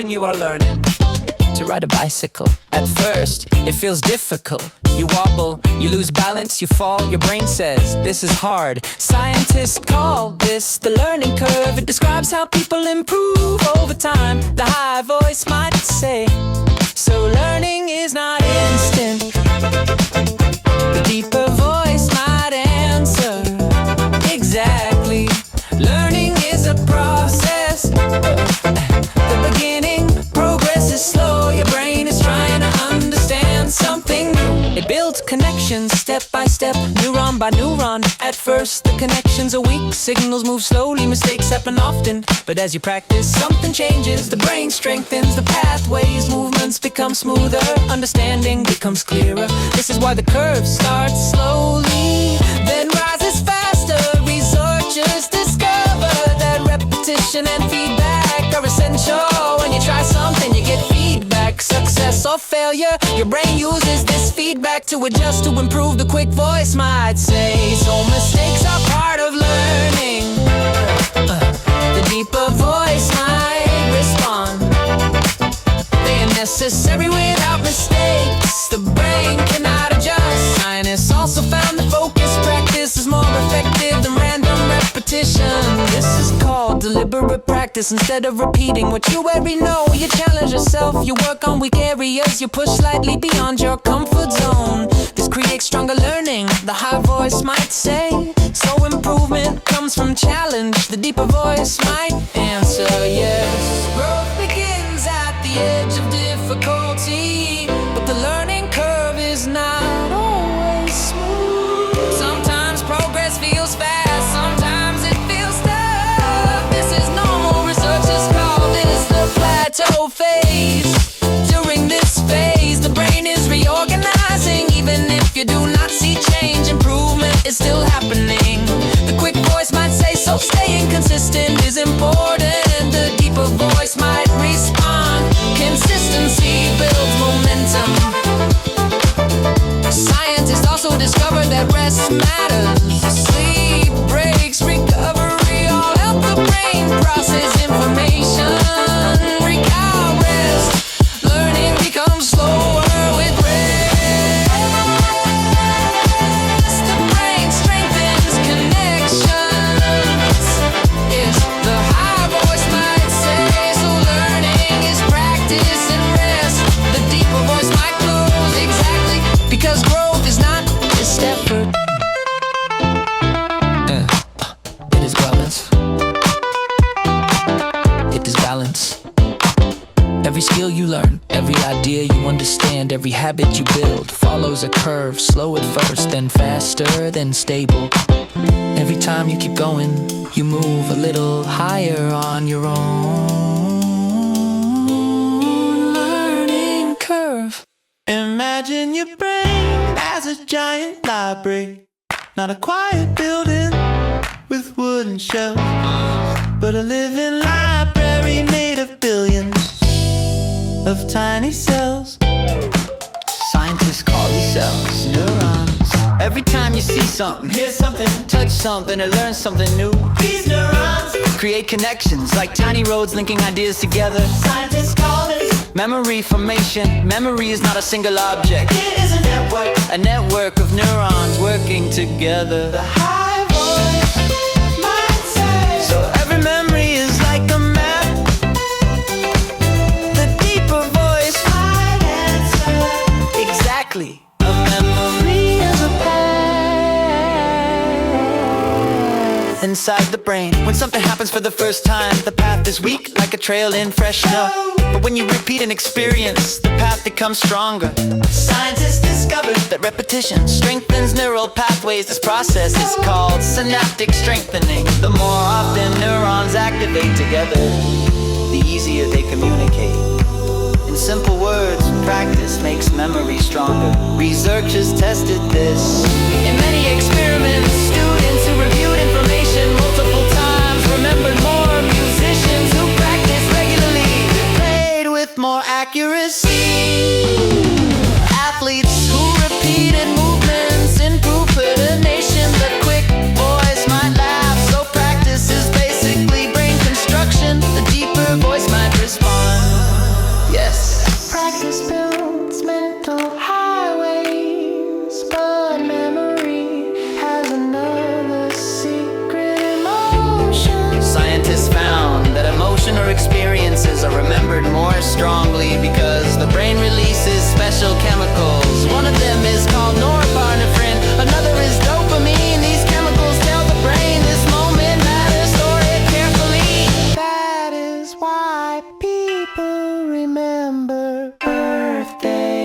imagine you are learning to ride a bicycle. At first, it feels difficult. You wobble, you lose balance, you fall. Your brain says, this is hard. Scientists call this the learning curve. It describes how people improve over time. The high voice might say, so learning is not instant. The deeper voice might answer, exactly. Learning is a process. The beginning, progress is slow. Your brain is trying to understand something new. It builds connections step by step, neuron by neuron. At first, the connections are weak. Signals move slowly, mistakes happen often. But as you practice, something changes. The brain strengthens, the pathways, movements become smoother. Understanding becomes clearer. This is why the curve starts slowly, then rises faster. Researchers discover that repetition and feedback are essential. When you try something, you get feedback. Success or failure, your brain uses this feedback to adjust, to improve. The quick voice might say, so mistakes are part of learning. The deeper voice might respond, they are necessary without mistakes. The brain cannot adjust. Scientists also found that focused practice is more effective than random repetition. This is called deliberate practice. Instead of repeating what you already know, you challenge yourself, you work on weak areas, you push slightly beyond your comfort zone. This creates stronger learning, the high voice might say. So improvement comes from challenge. The deeper voice might answer yes. Growth begins at the edge of difficulty, but the learning curve is not always smooth. Sometimes progress feels fast, sometimes it feels tough. This is normal, researchers call this the plateau phase. During this phase, the brain is reorganizing. Even if you do not see change, improvement is still happening. The quick voice might say, so staying consistent is important. The deeper voice might respond, consistency builds momentum. Scientists also discovered that rest matters. Sleep, breaks, recovery all help the brain process information. Without rest, learning becomes slower with rest. The brain strengthens connections. Yes, the high voice might say, so learning is practice and rest. The deeper voice might close, exactly, because growth is not just effort. It is balance. It is balance. Every skill you learn, every idea you understand, every habit you build follows a curve. Slow at first, then faster, then stable. Every time you keep going, you move a little higher on your own learning curve. Imagine your brain as a giant library, not a quiet building with wooden shelves, but a living library made of billions of tiny cells. Scientists call these cells neurons. Every time you see something, hear something, touch something, or learn something new, these neurons create connections like tiny roads linking ideas together. Scientists call this memory formation. Memory is not a single object, it is a network of neurons working together. The high voice might say, so every memory is like a map. The deeper voice might answer, exactly. A memory is a path inside the brain. When something happens for the first time, the path is weak like a trail in fresh snow. But when you repeat an experience, the path becomes stronger. Scientists discovered that repetition strengthens neural pathways. This process is called synaptic strengthening. The more often neurons activate together, the easier they communicate. In simple words, practice makes memory stronger. Researchers tested this in many experiments. Students who reviewed information multiple times remembered more. Musicians who practiced regularly played with more accuracy. Athletes who repeated movements improved coordination. The quick voice might laugh, so practice is basically brain construction. The deeper voice might respond, emotion or experiences are remembered more strongly because the brain releases special chemicals. One of them is called norepinephrine, another is dopamine. These chemicals tell the brain this moment matters, store it carefully. That is why people remember birthdays.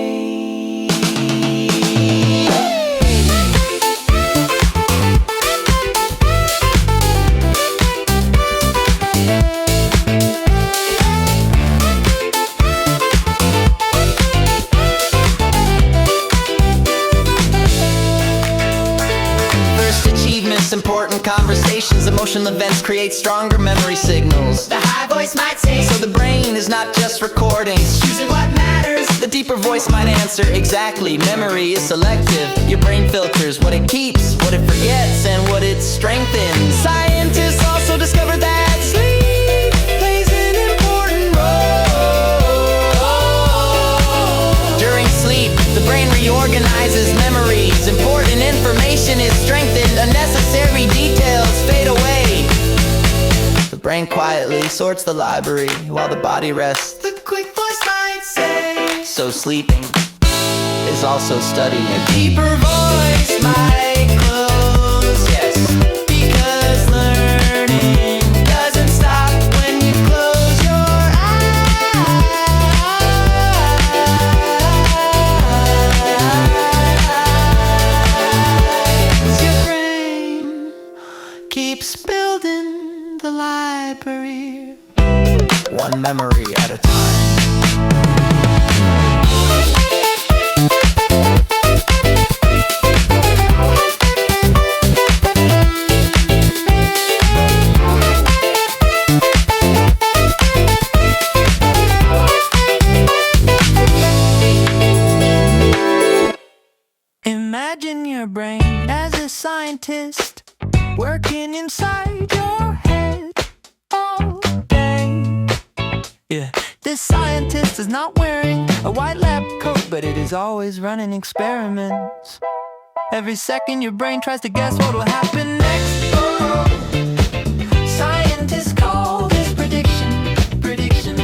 Important conversations, emotional events create stronger memory signals. The high voice might say, so the brain is not just recording, it's choosing what matters. The deeper voice might answer, exactly. Memory is selective. Your brain filters what it keeps, what it forgets, and what it strengthens. Scientists also discovered that sleep plays an important role. During sleep, the brain reorganizes memories. Important information is strengthened, unnecessary details fade away. The brain quietly sorts the library while the body rests. The quick voice might say, so sleeping is also studying. A deeper voice might close, yes, because learning doesn't stop when you close your eyes. Your brain keeps building the library, one memory at a time. Imagine your brain as a scientist working inside your head all day. Yeah, this scientist is not wearing a white lab coat, but it is always running experiments. Every second your brain tries to guess what will happen next. Oh, scientists call this prediction, prediction,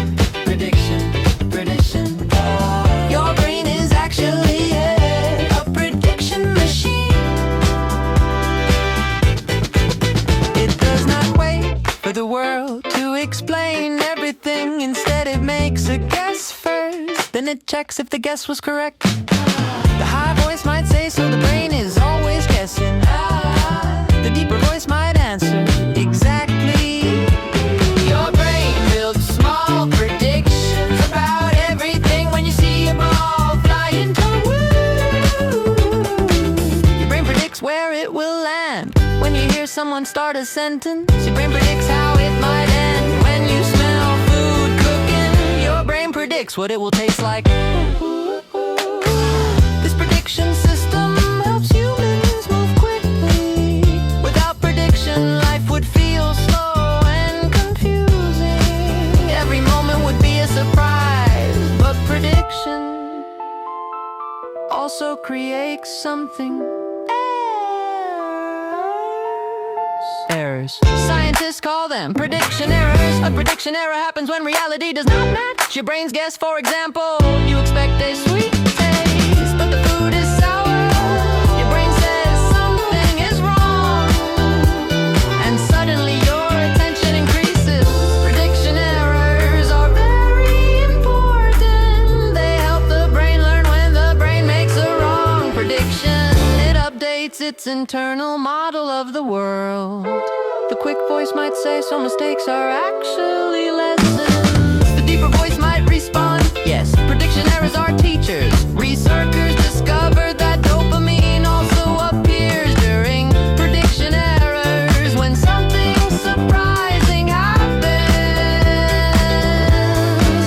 prediction, prediction. Your brain is actually a prediction machine. It does not wait for the world to explain everything. Instead it makes a guess first, then it checks if the guess was correct. The high voice might say, so the brain is always guessing. The deeper voice might answer, exactly. Your brain builds small predictions about everything when you see a ball flying toward. Your brain predicts where it will land. When you hear someone start a sentence, your brain predicts how it might end. When you smell food cooking, your brain predicts what it will taste like. This prediction system helps humans move quickly. Without prediction, life would feel slow and confusing. Every moment would be a surprise, but prediction also creates something. Errors. Scientists call them prediction errors. A prediction error happens when reality does not match your brain's guess. For example, you expect a sweet taste, but the food is sour. Your brain says something is wrong, and suddenly your attention increases. Prediction errors are very important. They help the brain learn when the brain makes a wrong prediction. It updates its internal model of the world. The quick voice might say, so mistakes are actually lessons. The deeper voice might respond, yes, prediction errors are teachers. Researchers discovered that dopamine also appears during prediction errors. When something surprising happens,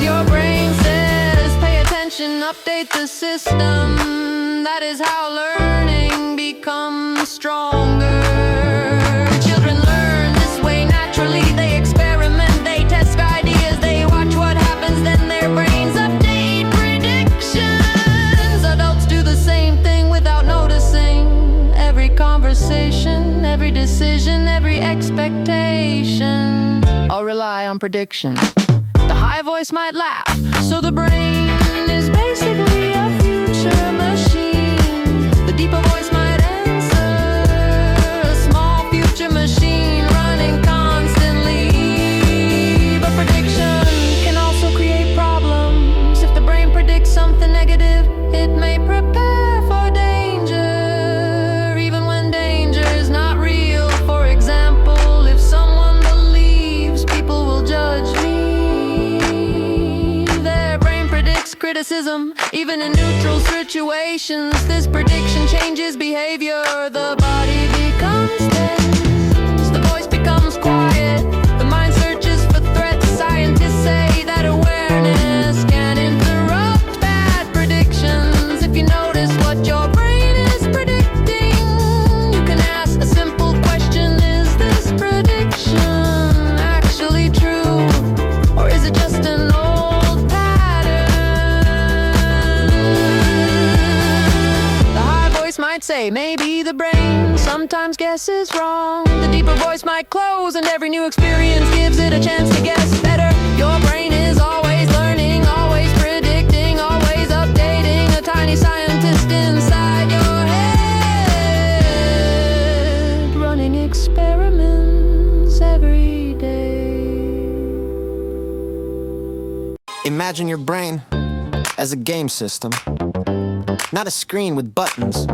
your brain says, pay attention, update the system. That is how learning becomes stronger. Children learn this way naturally. They experiment, they test ideas, they watch what happens, then their brains update predictions. Adults do the same thing without noticing. Every conversation, every decision, every expectation or rely on prediction. The high voice might laugh, so the brain is basically a future machine. The deeper voice might answer, a small future machine running constantly. But prediction can also create problems. If the brain predicts something negative, it may prepare for danger, even when danger is not real. For example, if someone believes people will judge me, their brain predicts criticism, even in neutral situations. This prediction changes behavior. The body becomes tense, the voice becomes quiet, the mind searches for threats. Scientists say that awareness can interrupt bad predictions. If you notice what your brain is predicting, you can ask a simple question: is this prediction actually true, or is it just an old pattern? The high voice might say maybe the brain sometimes guesses wrong. The deeper voice might close, and every new experience gives it a chance to guess better. Your brain is always learning, always predicting, always updating. A tiny scientist inside your head, running experiments every day. Imagine your brain as a game system. Not a screen with buttons,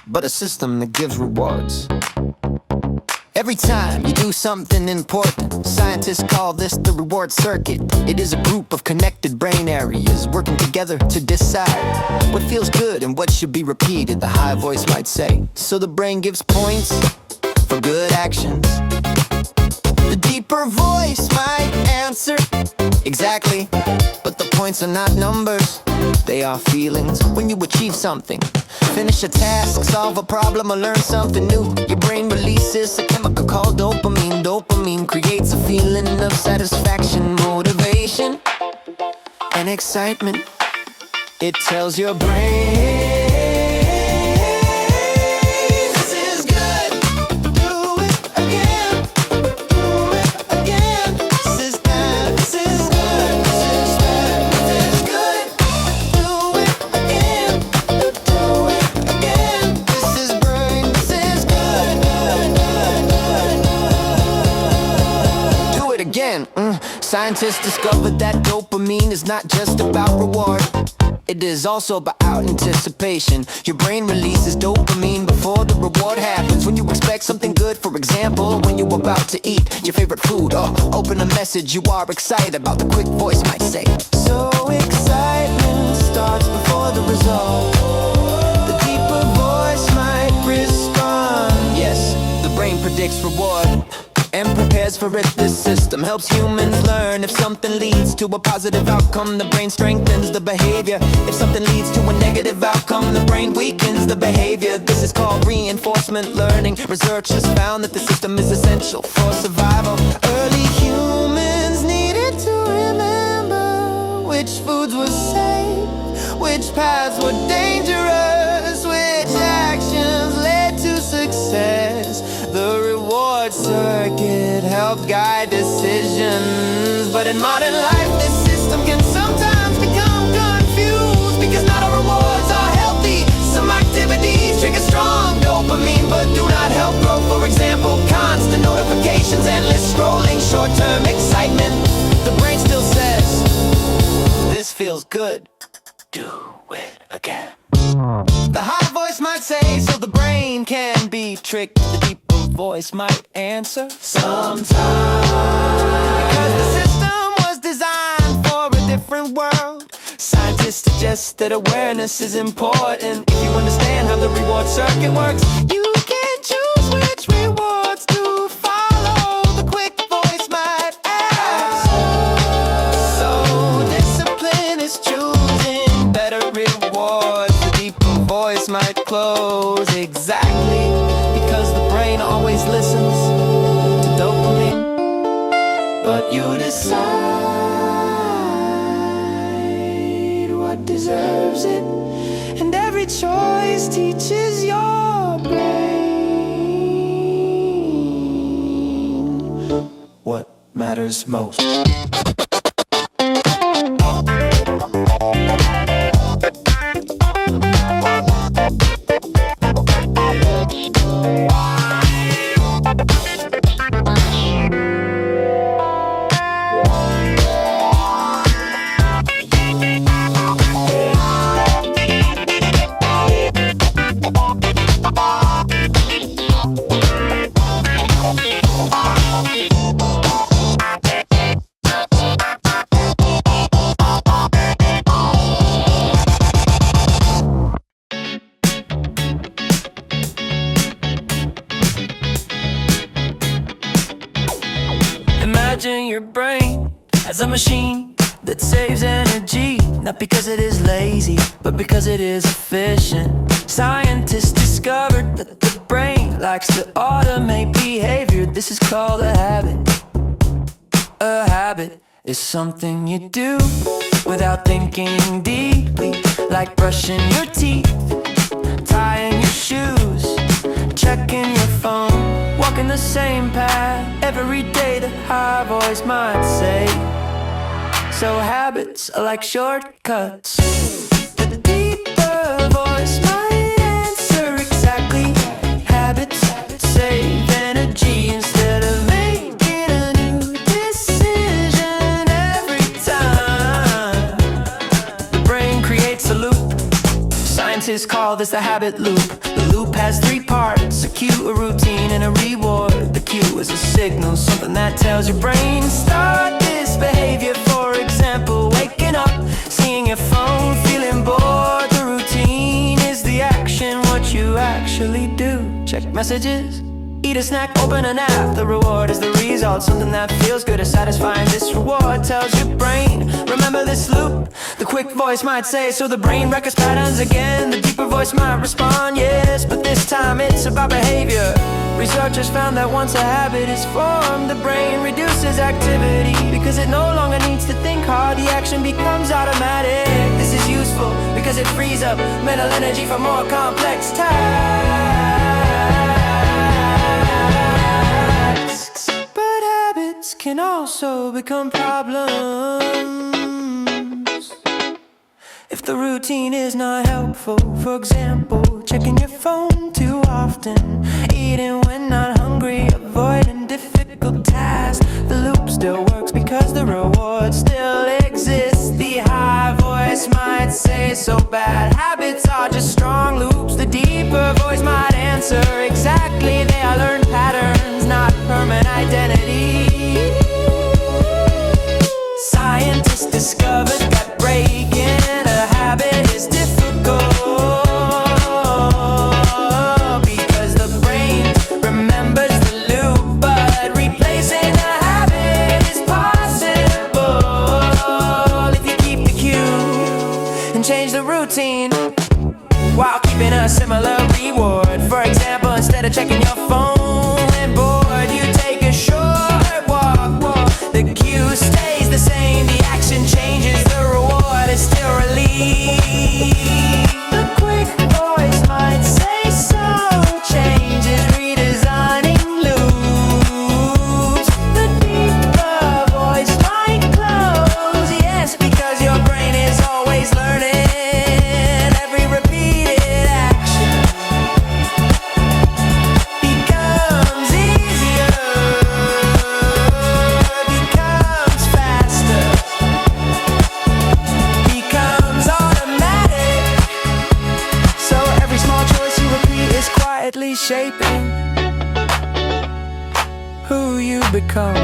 but a system that gives rewards. Every time you do something important, scientists call this the reward circuit. It is a group of connected brain areas working together to decide what feels good and what should be repeated, the high voice might say. So the brain gives points for good actions. The deeper voice might answer exactly, but the points are not numbers, they are feelings. When you achieve something, finish a task, solve a problem, or learn something new, your brain releases a chemical called dopamine. Dopamine creates a feeling of satisfaction, motivation, and excitement. It tells your brain, this is good, do it again, do it again. This is good, this is good, this is good, this is good. Do it again, do it again. This is brain, this is good, do it again. Scientists discovered that dopamine is not just about reward. It is also about anticipation. Your brain releases dopamine before the reward happens. When you expect something good, for example, when you're about to eat your favorite food, or open a message you are excited about, the quick voice might say. So excitement starts before the result. The deeper voice might respond. Yes, the brain predicts reward and prepares for it. This system helps humans learn. If something leads to a positive outcome, the brain strengthens the behavior. If something leads to a negative outcome, the brain weakens the behavior. This is called reinforcement learning. Research has found that the system is essential for survival. Early humans needed to remember which foods were safe, which paths were dangerous, which actions led to success. The reward circuit helped guide decisions. But in modern life, this system can sometimes become confused, because not all rewards are healthy. Some activities trigger strong dopamine but do not help growth. For example, constant notifications, endless scrolling, short-term excitement. The brain still says, this feels good, do it again. The high voice might say, so the brain can be tricked. The deeper voice might answer sometimes, because the system was designed for a different world. Scientists suggest that awareness is important. If you understand how the reward circuit works, you can choose which rewards to follow. The quick voice might ask, so discipline is choosing better rewards. The deeper voice might close exactly, because the brain always listens to dopamine. But you decide what deserves it, and every choice teaches your brain. matters most. Imagine your brain as a machine that saves energy, not because it is lazy, but because it is efficient. Scientists discovered that the brain likes to automate behavior. This is called a habit. A habit is something you do without thinking deeply, like brushing your teeth, tying your shoes, checking your phone, walking the same path every day, the high voice might say. So habits are like shortcuts. The deeper voice might answer exactly. Habits save energy instead of making a new decision every time. The brain creates a loop. Scientists call this the habit loop. The loop has 3 parts: a cue, a routine, and a reward. The cue is a signal, something that tells your brain start this behavior. For example, waking up, seeing your phone, feeling bored. The routine is the action, what you actually do. Check messages, eat a snack, open an app. The reward is the result, something that feels good, is satisfying. This reward tells your brain, remember this loop. The quick voice might say, so the brain records patterns again. The deeper voice might respond, yes, but this time it's about behavior. Researchers found that once a habit is formed, the brain reduces activity because it no longer needs to think hard. The action becomes automatic. This is useful because it frees up mental energy for more complex tasks. But habits can also become problems if the routine is not helpful. For example, checking your phone too often, eating when not hungry, avoiding difficult tasks. The loop still works because the reward still exists. The high voice might say, so bad habits are just strong loops. The deeper voice might answer exactly. They are learned patterns, not permanent identity. Scientists discovered that breaking a habit is difficult because the brain remembers the loop, but replacing a habit is possible if you keep the cue and change the routine while keeping a similar reward. For example, instead of checking your phone when bored, you take a short walk. The cue stays the same, the action changes, the reward is still relief. The quick voice might say so, changes, redesigning loops. The deeper voice might close, yes, because your brain is always learning. Every repeated action becomes easier, becomes faster, becomes automatic. So every small choice you repeat is quietly shaping who you become.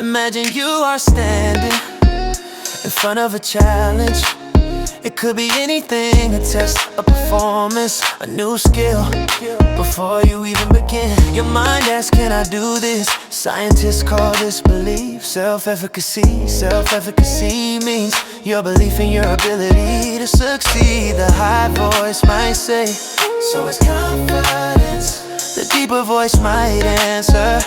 Imagine you are standing in front of a challenge. It could be anything, a test, a performance, a new skill. Before you even begin, your mind asks, can I do this? Scientists call this belief self-efficacy. Self-efficacy means your belief in your ability to succeed. The high voice might say, so it's confidence. The deeper voice might answer,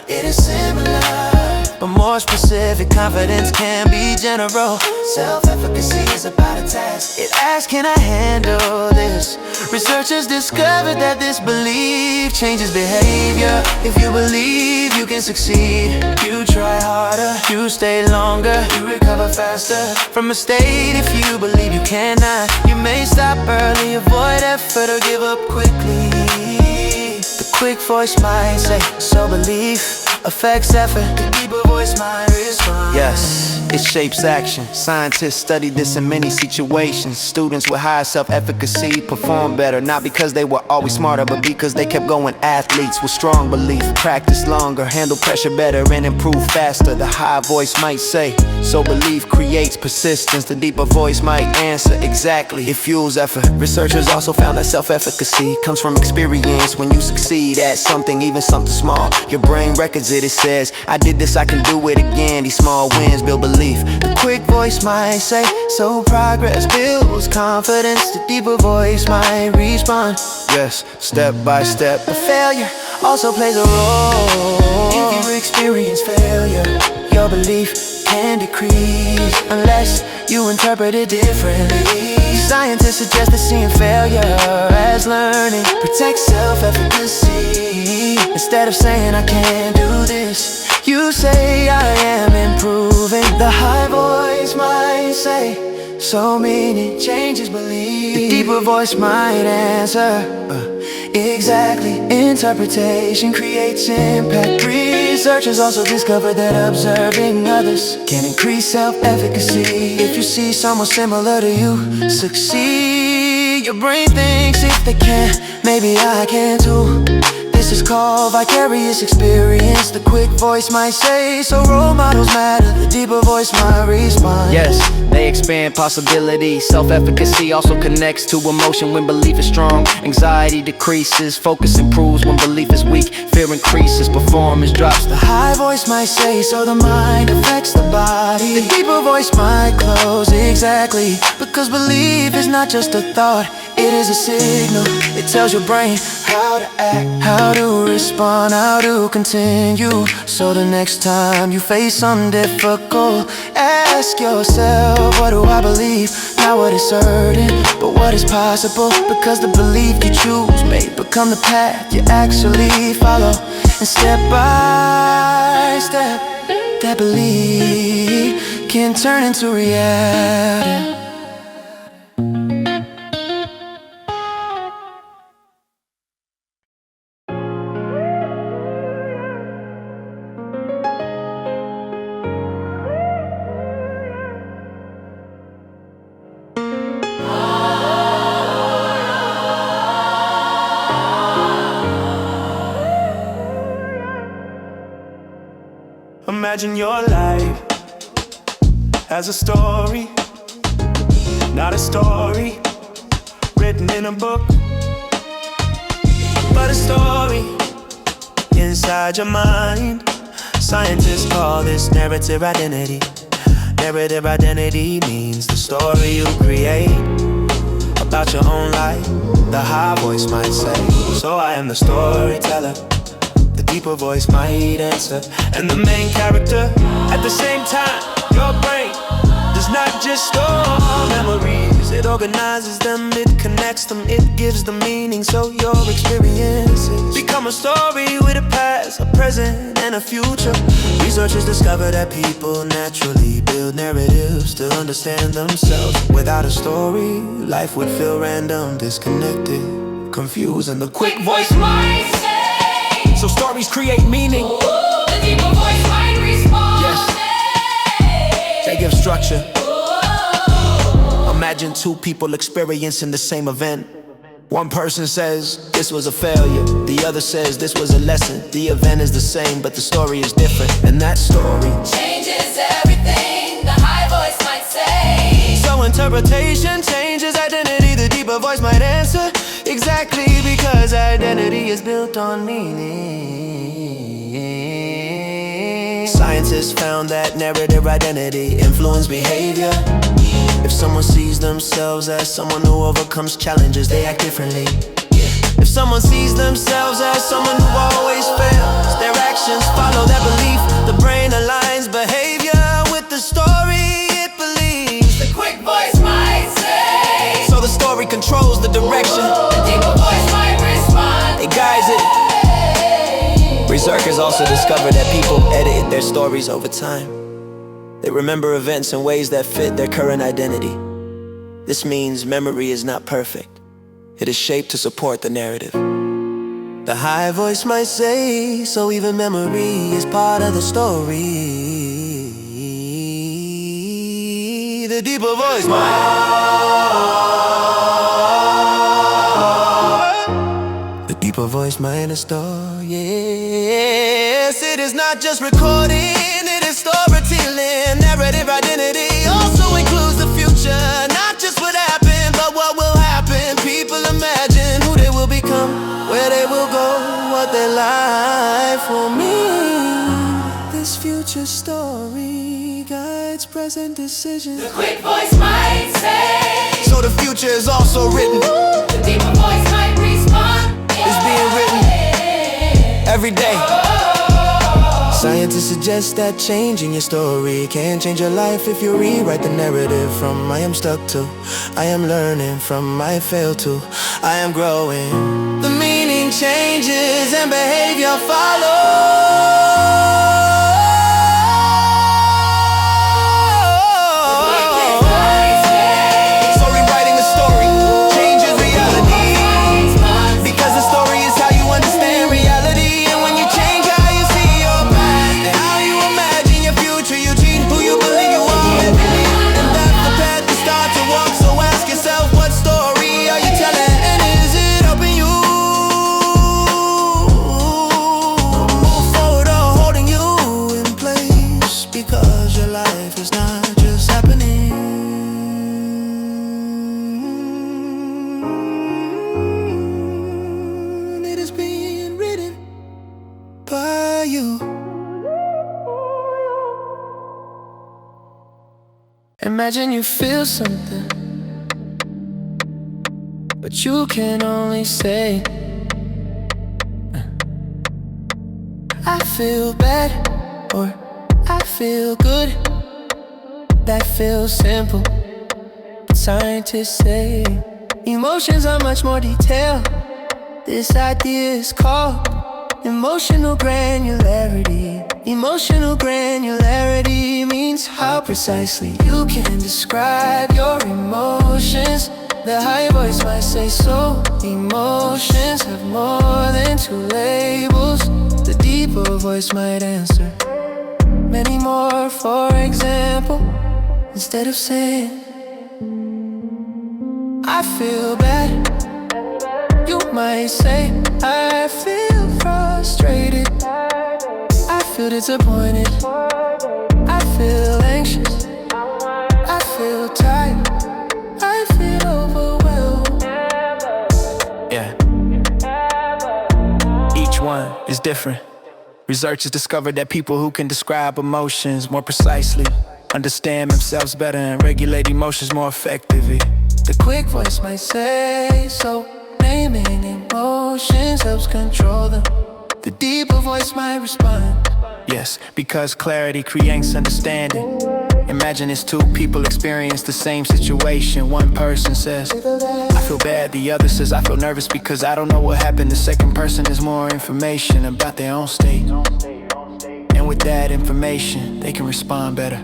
it is similar. but more specific, confidence can be general. Self-efficacy is about a task. It asks, can I handle this? Researchers discovered that this belief changes behavior. If you believe you can succeed, you try harder, you stay longer, you recover faster from a state. If you believe you cannot, you may stop early, avoid effort, or give up quickly. The quick voice might say, so belief affects effort. The deeper voice might respond. Yes, it shapes action. Scientists studied this in many situations. Students with higher self-efficacy perform better, not because they were always smarter, but because they kept going. Athletes with strong belief practice longer, handle pressure better, and improve faster. The high voice might say, so belief creates persistence. The deeper voice might answer, exactly, it fuels effort. Researchers also found that self-efficacy comes from experience. When you succeed at something, even something small, your brain records it. It says, I did this, I can do it again. These small wins build belief. The quick voice might say, so progress builds confidence. The deeper voice might respond, yes, step by step. But failure also plays a role. If you experience failure, your belief can decrease unless you interpret it differently. Scientists suggest that seeing failure as learning protects self-efficacy. Instead of saying I can't do this, you say I am improving. The high voice might say, so meaning changes belief. The deeper voice might answer, exactly, interpretation creates impact. Researchers also discovered that observing others can increase self-efficacy. If you see someone similar to you succeed, your brain thinks if they can, maybe I can too. This is called vicarious experience. The quick voice might say, so role models matter. The deeper voice might respond, yes, they expand possibilities. Self-efficacy also connects to emotion. When belief is strong, anxiety decreases, focus improves. When belief is weak, fear increases, performance drops. The high voice might say, so the mind affects the body. The deeper voice might close, exactly, because belief is not just a thought, it is a signal. It tells your brain how to act, how to respond, how to continue. So the next time you face something difficult, ask yourself, what do I believe? Not what is certain, but what is possible. Because the belief you choose may become the path you actually follow. And step by step, that belief can turn into reality. Imagine your life as a story, not a story written in a book, but a story inside your mind. Scientists call this narrative identity. Narrative identity means the story you create about your own life. The high voice might say, so I am the storyteller. The deeper voice might answer, and the main character. At the same time, your brain does not just store memories, it organizes them, it connects them, it gives them meaning. So your experiences become a story with a past, a present, and a future. Researchers discover that people naturally build narratives to understand themselves. Without a story, life would feel random, disconnected, confused, and the quick voice might say, so stories create meaning. Ooh, the deeper voice might respond. Yes, they give structure. Ooh. Imagine two people experiencing the same event. One person says, this was a failure. The other says, this was a lesson. The event is the same, but the story is different. And that story changes everything, the high voice might say. So interpretation changes identity. The deeper voice might answer, exactly, because identity is built on meaning. Scientists found that narrative identity influences behavior. If someone sees themselves as someone who overcomes challenges, they act differently. If someone sees themselves as someone who always fails, their actions follow that belief. The brain aligns Researchers also discovered that people edited their stories over time. They remember events in ways that fit their current identity. This means memory is not perfect. It is shaped to support the narrative. The high voice might say, so even memory is part of the story. The deeper voice The deeper voice might store, yes. It is not just recording, it is storytelling. Narrative identity also includes the future. Not just what happened, but what will happen. People imagine who they will become, where they will go, what their life will mean. This future story guides present decisions. The quick voice might say, So the future is also written. the deeper voice might respond. It's being written every day. Scientists suggest that changing your story can change your life if you rewrite the narrative from I am stuck to I am learning from I failed to I am growing. The meaning changes and behavior follows. So rewriting the story changes reality, because the story is how you understand reality. And when you change how you see your past and how you imagine your future, you change who you believe you are. And that's the path to start to walk. So ask yourself, what story are you telling? And is it helping you move forward or holding you in place? Because your life is not just happening. It is being written by you. Imagine you feel something, but you can only say, I feel bad or I feel good. That feels simple, but scientists say emotions are much more detailed. This idea is called emotional granularity. Emotional granularity means how precisely you can describe your emotions. The high voice might say so. Emotions have more than two labels. The deeper voice might answer many more. For example, instead of saying I feel bad, you might say I feel frustrated, I feel disappointed, I feel anxious, I feel tired, I feel overwhelmed. Yeah. Each one is different. Researchers discovered that people who can describe emotions more precisely understand themselves better and regulate emotions more effectively. The quick voice might say so. Naming emotions helps control them. The deeper voice might respond. Yes, because clarity creates understanding. Imagine it's two people experience the same situation. One person says, I feel bad. The other says, I feel nervous because I don't know what happened. The second person has more information about their own state. And with that information, they can respond better.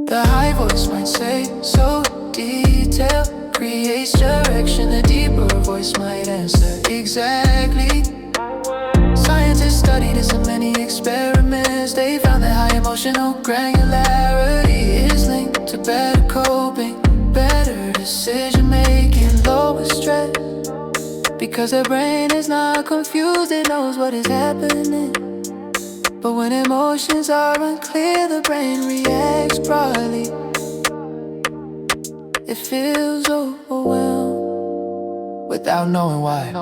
The high voice might say, so detailed creates direction. The deeper voice might answer exactly. Scientists studied this in many experiments. They found that high emotional granularity is linked to better coping, better decision making, lower stress. Because their brain is not confused, it knows what is happening. But when emotions are unclear, the brain reacts broadly. It feels overwhelmed without knowing why.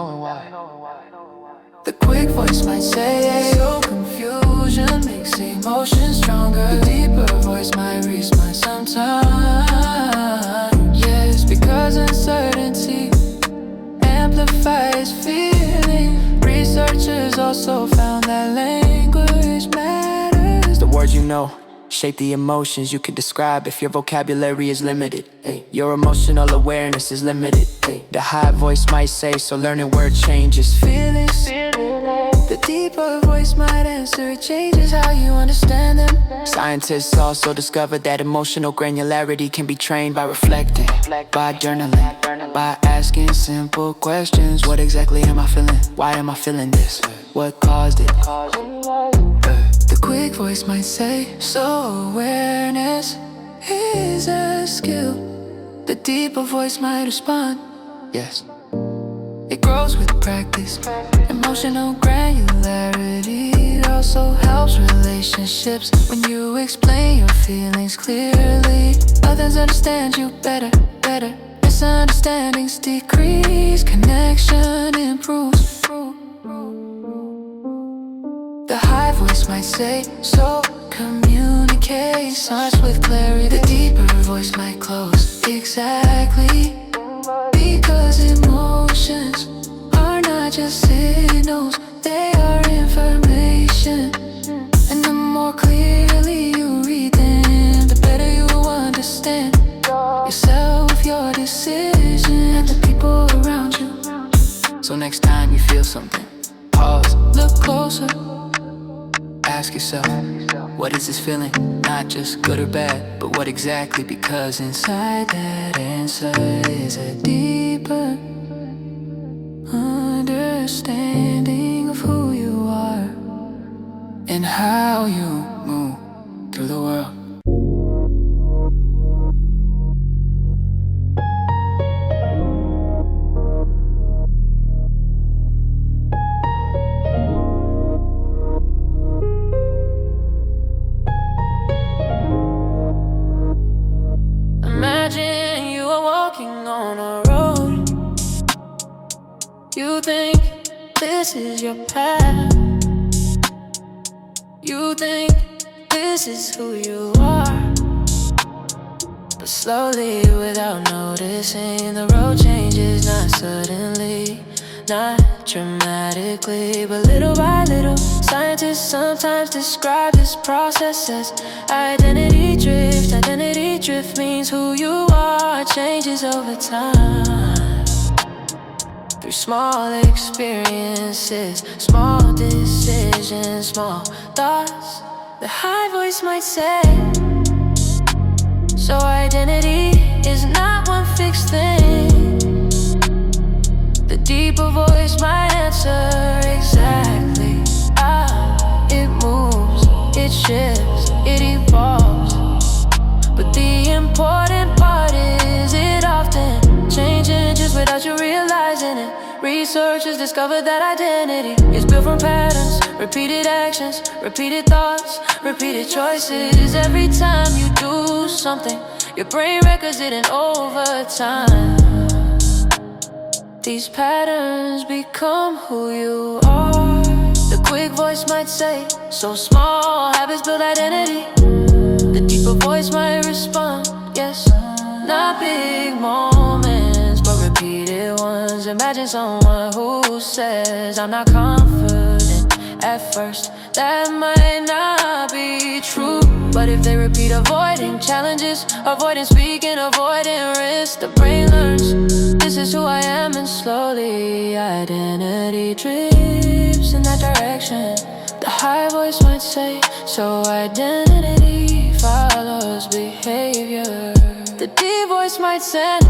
The quick voice might say, so confusion makes emotions stronger. The deeper voice might respond sometimes. Yes, because uncertainty amplifies feeling. Researchers also found that language matters. The words you know shape the emotions you can describe if your vocabulary is limited. Your emotional awareness is limited. The high voice might say, so learning word changes feelings. deeper voice might answer. It changes how you understand them. Scientists also discovered that emotional granularity can be trained by reflecting, by journaling, by asking simple questions. What exactly am I feeling? Why am I feeling this? What caused it? The quick voice might say, so awareness is a skill. The deeper voice might respond, yes. It grows with practice. Emotional granularity also helps relationships. When you explain your feelings clearly, others understand you better. Misunderstandings decrease, connection improves. The high voice might say, so communicate starts with clarity. The deeper voice might close, exactly. Because emotions are not just signals, they are information. And the more clearly you read them, the better you understand yourself, your decision, and the people around you. So next time you feel something, pause, look closer, ask yourself, what is this feeling? Not just good or bad, but what exactly? Because inside that answer is a deeper understanding of who you are and how you move through the world. Imagine you are walking on a road. You think this is your path. You think this is who you are. But slowly, without noticing, the road changes, not suddenly, not dramatically, but little by little. Scientists sometimes describe this process as identity drift. Identity drift means who you are changes over time, through small experiences, small decisions, small thoughts. The high voice might say, so identity is not one fixed thing. The deeper voice might answer, exactly. It moves, it shifts, it evolves. But the important part is it often changing just without you realizing it. Researchers discovered that identity is built from patterns, repeated actions, repeated thoughts, repeated choices. Every time you do something, your brain records it in overtime. These patterns become who you are. The quick voice might say, so small habits build identity. The deeper voice might respond, yes, not big moments, but repeated ones. Imagine someone who says, I'm not confident at first. That might not be true, but if they repeat avoiding challenges, avoiding speaking, avoiding risk, the brain learns, this is who I am, and slowly identity drifts in that direction. The high voice might say, so identity follows behavior. The deep voice might send,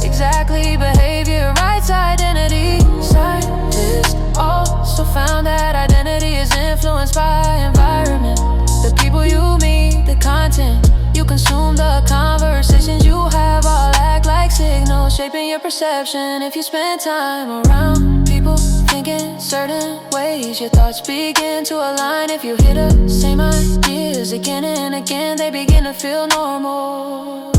exactly behavior writes identity. Scientists also found that identity is influenced by environment. The people you meet, the content you consume, the conversations you have all act like signals, shaping your perception. If you spend time around people thinking certain ways, your thoughts begin to align. If you hear the same ideas again and again, they begin to feel normal.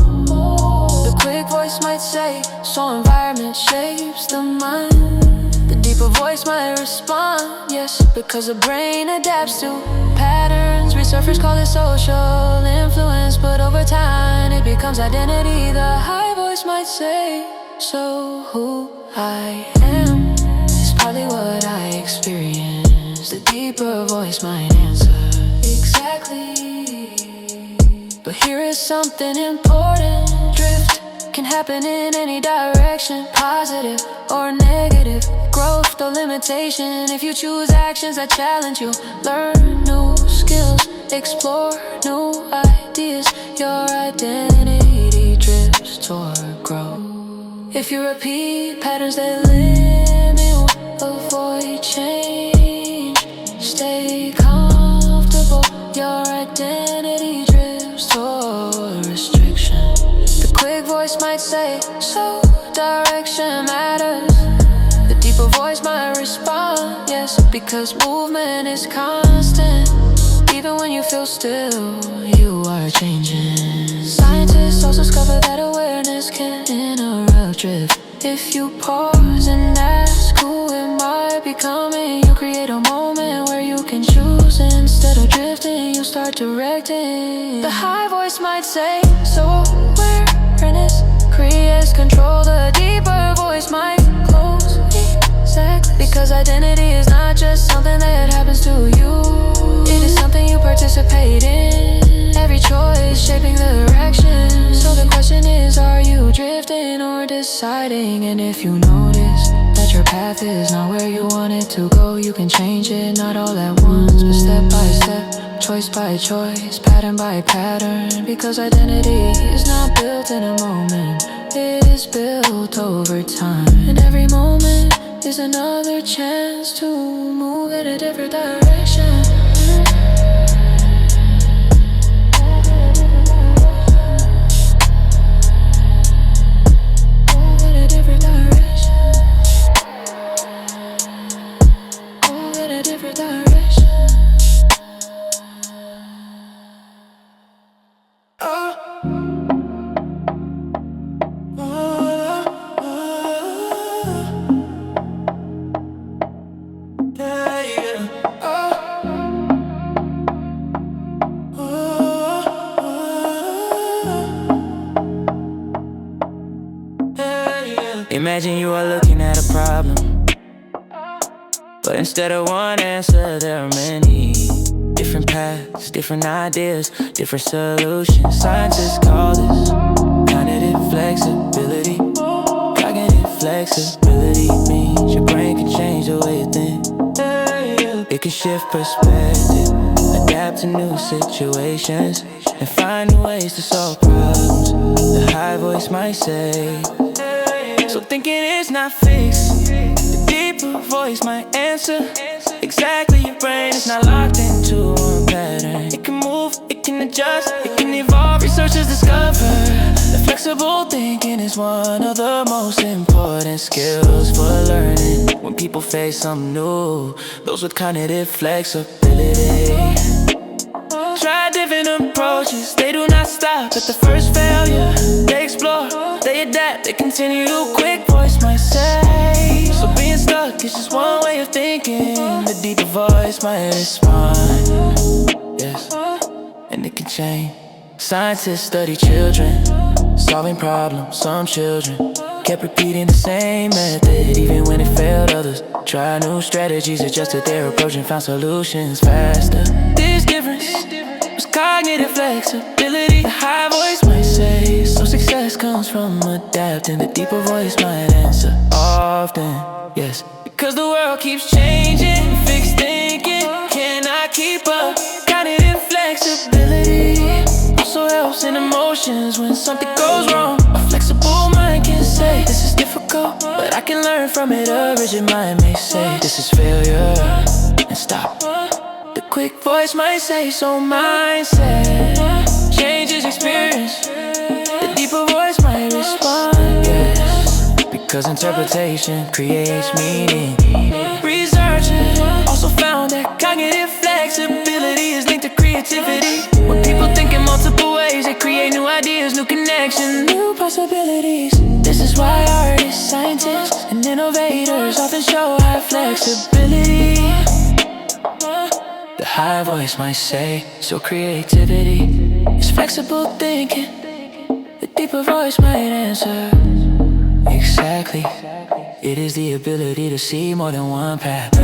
The quick voice might say, so environment shapes the mind. The deeper voice might respond, yes, because the brain adapts to patterns. Researchers call it social influence, but over time it becomes identity. The high voice might say, so who I am is partly what I experience. The deeper voice might answer, exactly. But here is something important. Drift can happen in any direction, positive or negative. Growth, though limited, limitation if you choose actions that challenge you. Learn new skills, explore new ideas. Your identity drifts toward growth. If you repeat patterns that limit you, avoid change. Stay comfortable. Your identity drifts toward restriction. The quick voice might say, so direction matters. The deeper voice might respond, yes, because movement is constant. Even when you feel still, you are changing. Scientists also discover that awareness can interrupt drift. If you pause and ask, who am I becoming? You create a moment where you can choose. Instead of drifting, you start directing. The high voice might say, so awareness creates control. The deeper voice might close. Exactly. Because identity is not just something that happens to you. It is something you participate in. Every choice shaping the direction. So the question is, are you drifting or deciding? And if you notice that your path is not where you want it to go, you can change it, not all at once, but step by step, choice by choice, pattern by pattern. Because identity is not built in a moment, it is built over time. And every moment is another chance to move in a different direction. Move in a different direction. Move in a different direction. Imagine you are looking at a problem, but instead of one answer, there are many different paths, different ideas, different solutions. Scientists call this cognitive flexibility. Cognitive flexibility means your brain can change the way you think. It can shift perspective, adapt to new situations, and find new ways to solve problems. The high voice might say, so thinking is not fixed. The deeper voice might answer, exactly your brain is not locked into one pattern. It can move, it can adjust, it can evolve. Researchers discover that flexible thinking is one of the most important skills for learning. When people face something new, those with cognitive flexibility try different approaches, they do not stop at the first failure. They explore, they adapt, they continue. Quick voice might say, so being stuck is just one way of thinking. The deeper voice might respond, yes, and it can change. Scientists study children, solving problems. Some children kept repeating the same method, even when it failed. Others tried new strategies, adjusted their approach and found solutions faster. This difference was cognitive flexibility. The high voice might say, so success comes from adapting. The deeper voice might answer, often, yes, because the world keeps changing. Fixed thinking cannot keep up. Cognitive flexibility also helps in emotions when something goes wrong. A flexible mind can say, this is difficult, but I can learn from it. A rigid mind may say, this is failure, and stop. The quick voice might say, so mindset changes experience. The deeper voice might respond, yes, because interpretation creates meaning. Researchers also found that cognitive flexibility is linked to creativity. When people think in multiple ways, they create new ideas, new connections, new possibilities. This is why artists, scientists, and innovators often show high flexibility. The high voice might say, so creativity is flexible thinking. The deeper voice might answer, exactly. It is the ability to see more than one path.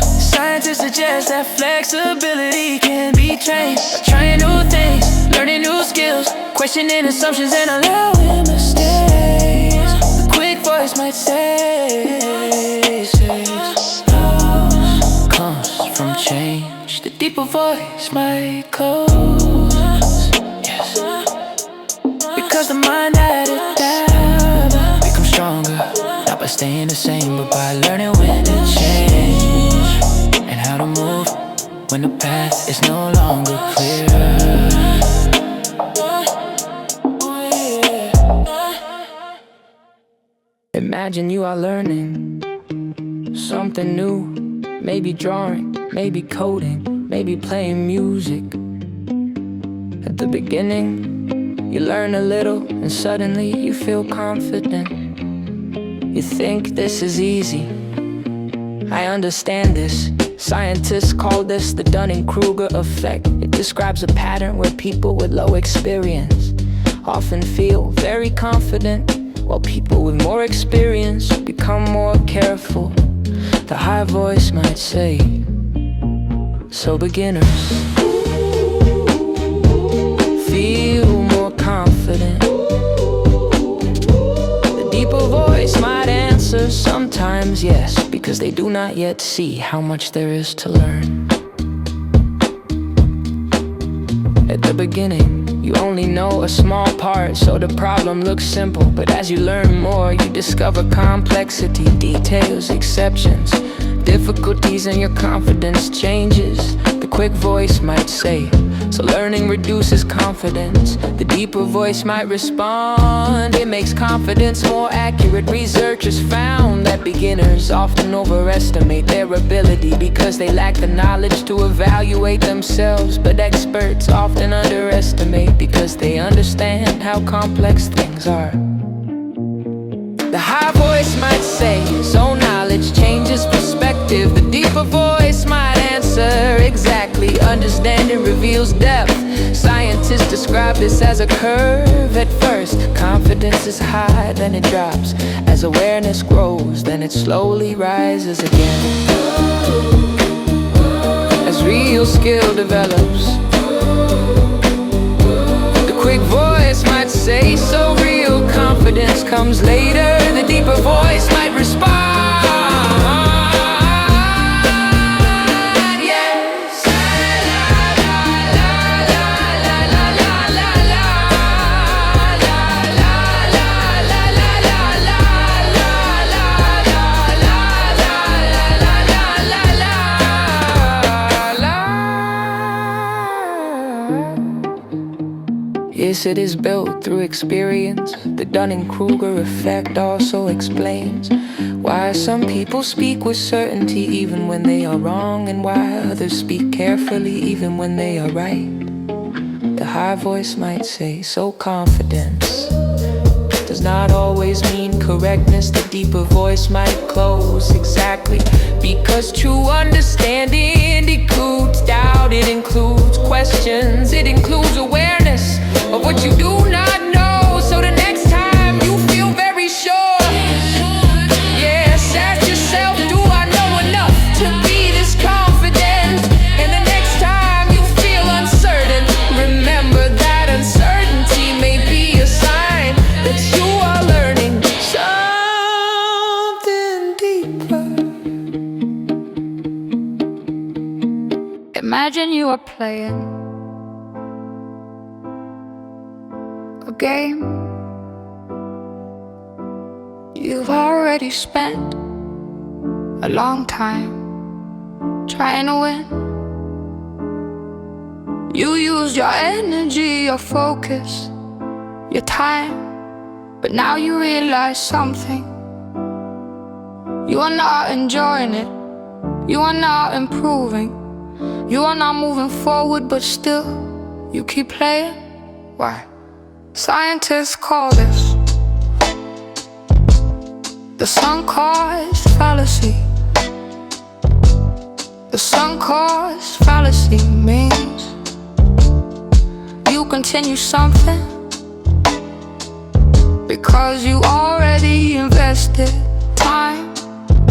Scientists suggest that flexibility can be trained by trying new things, learning new skills, questioning assumptions and allowing mistakes. The quick voice might say, voice might close, yes, because the mind that adapts becomes stronger, not by staying the same, but by learning when to change and how to move when the path is no longer clear. Imagine you are learning something new, maybe drawing, maybe coding, maybe playing music. At the beginning, you learn a little and suddenly you feel confident. You think this is easy, I understand this. Scientists call this the Dunning-Kruger effect. It describes a pattern where people with low experience often feel very confident, while people with more experience become more careful. The high voice might say, so beginners feel more confident. The deeper voice might answer sometimes yes, because they do not yet see how much there is to learn. At the beginning, you only know a small part, so the problem looks simple. But as you learn more, you discover complexity, details, exceptions, difficulties, and your confidence changes. The quick voice might say, so learning reduces confidence. The deeper voice might respond, it makes confidence more accurate. Researchers found that beginners often overestimate their ability because they lack the knowledge to evaluate themselves. But experts often underestimate because they understand how complex things are. The high voice might say, so knowledge changes perspective. The deeper voice might answer, exactly. Understanding reveals depth. Scientists describe this as a curve. At first, confidence is high, then it drops. As awareness grows, then it slowly rises again. As real skill develops, the quick voice might say, so real confidence comes later. The deeper voice might respond, yes. Yes, it is built through experience. The Dunning-Kruger effect also explains why some people speak with certainty even when they are wrong, and why others speak carefully even when they are right. The high voice might say, so confidence does not always mean correctness. The deeper voice might close, exactly, because true understanding includes doubt, it includes questions, it includes awareness of what you do not know. So the next time you feel very sure, yes, ask yourself, do I know enough to be this confident? And the next time you feel uncertain, remember that uncertainty may be a sign that you are learning something deeper. Imagine you are playing a game you've already spent a long time trying to win. You used your energy, your focus, your time, but now you realize something. You are not enjoying it, you are not improving, you are not moving forward, but still you keep playing. Why? Scientists call this the sunk cost fallacy. The sunk cost fallacy means you continue something because you already invested time,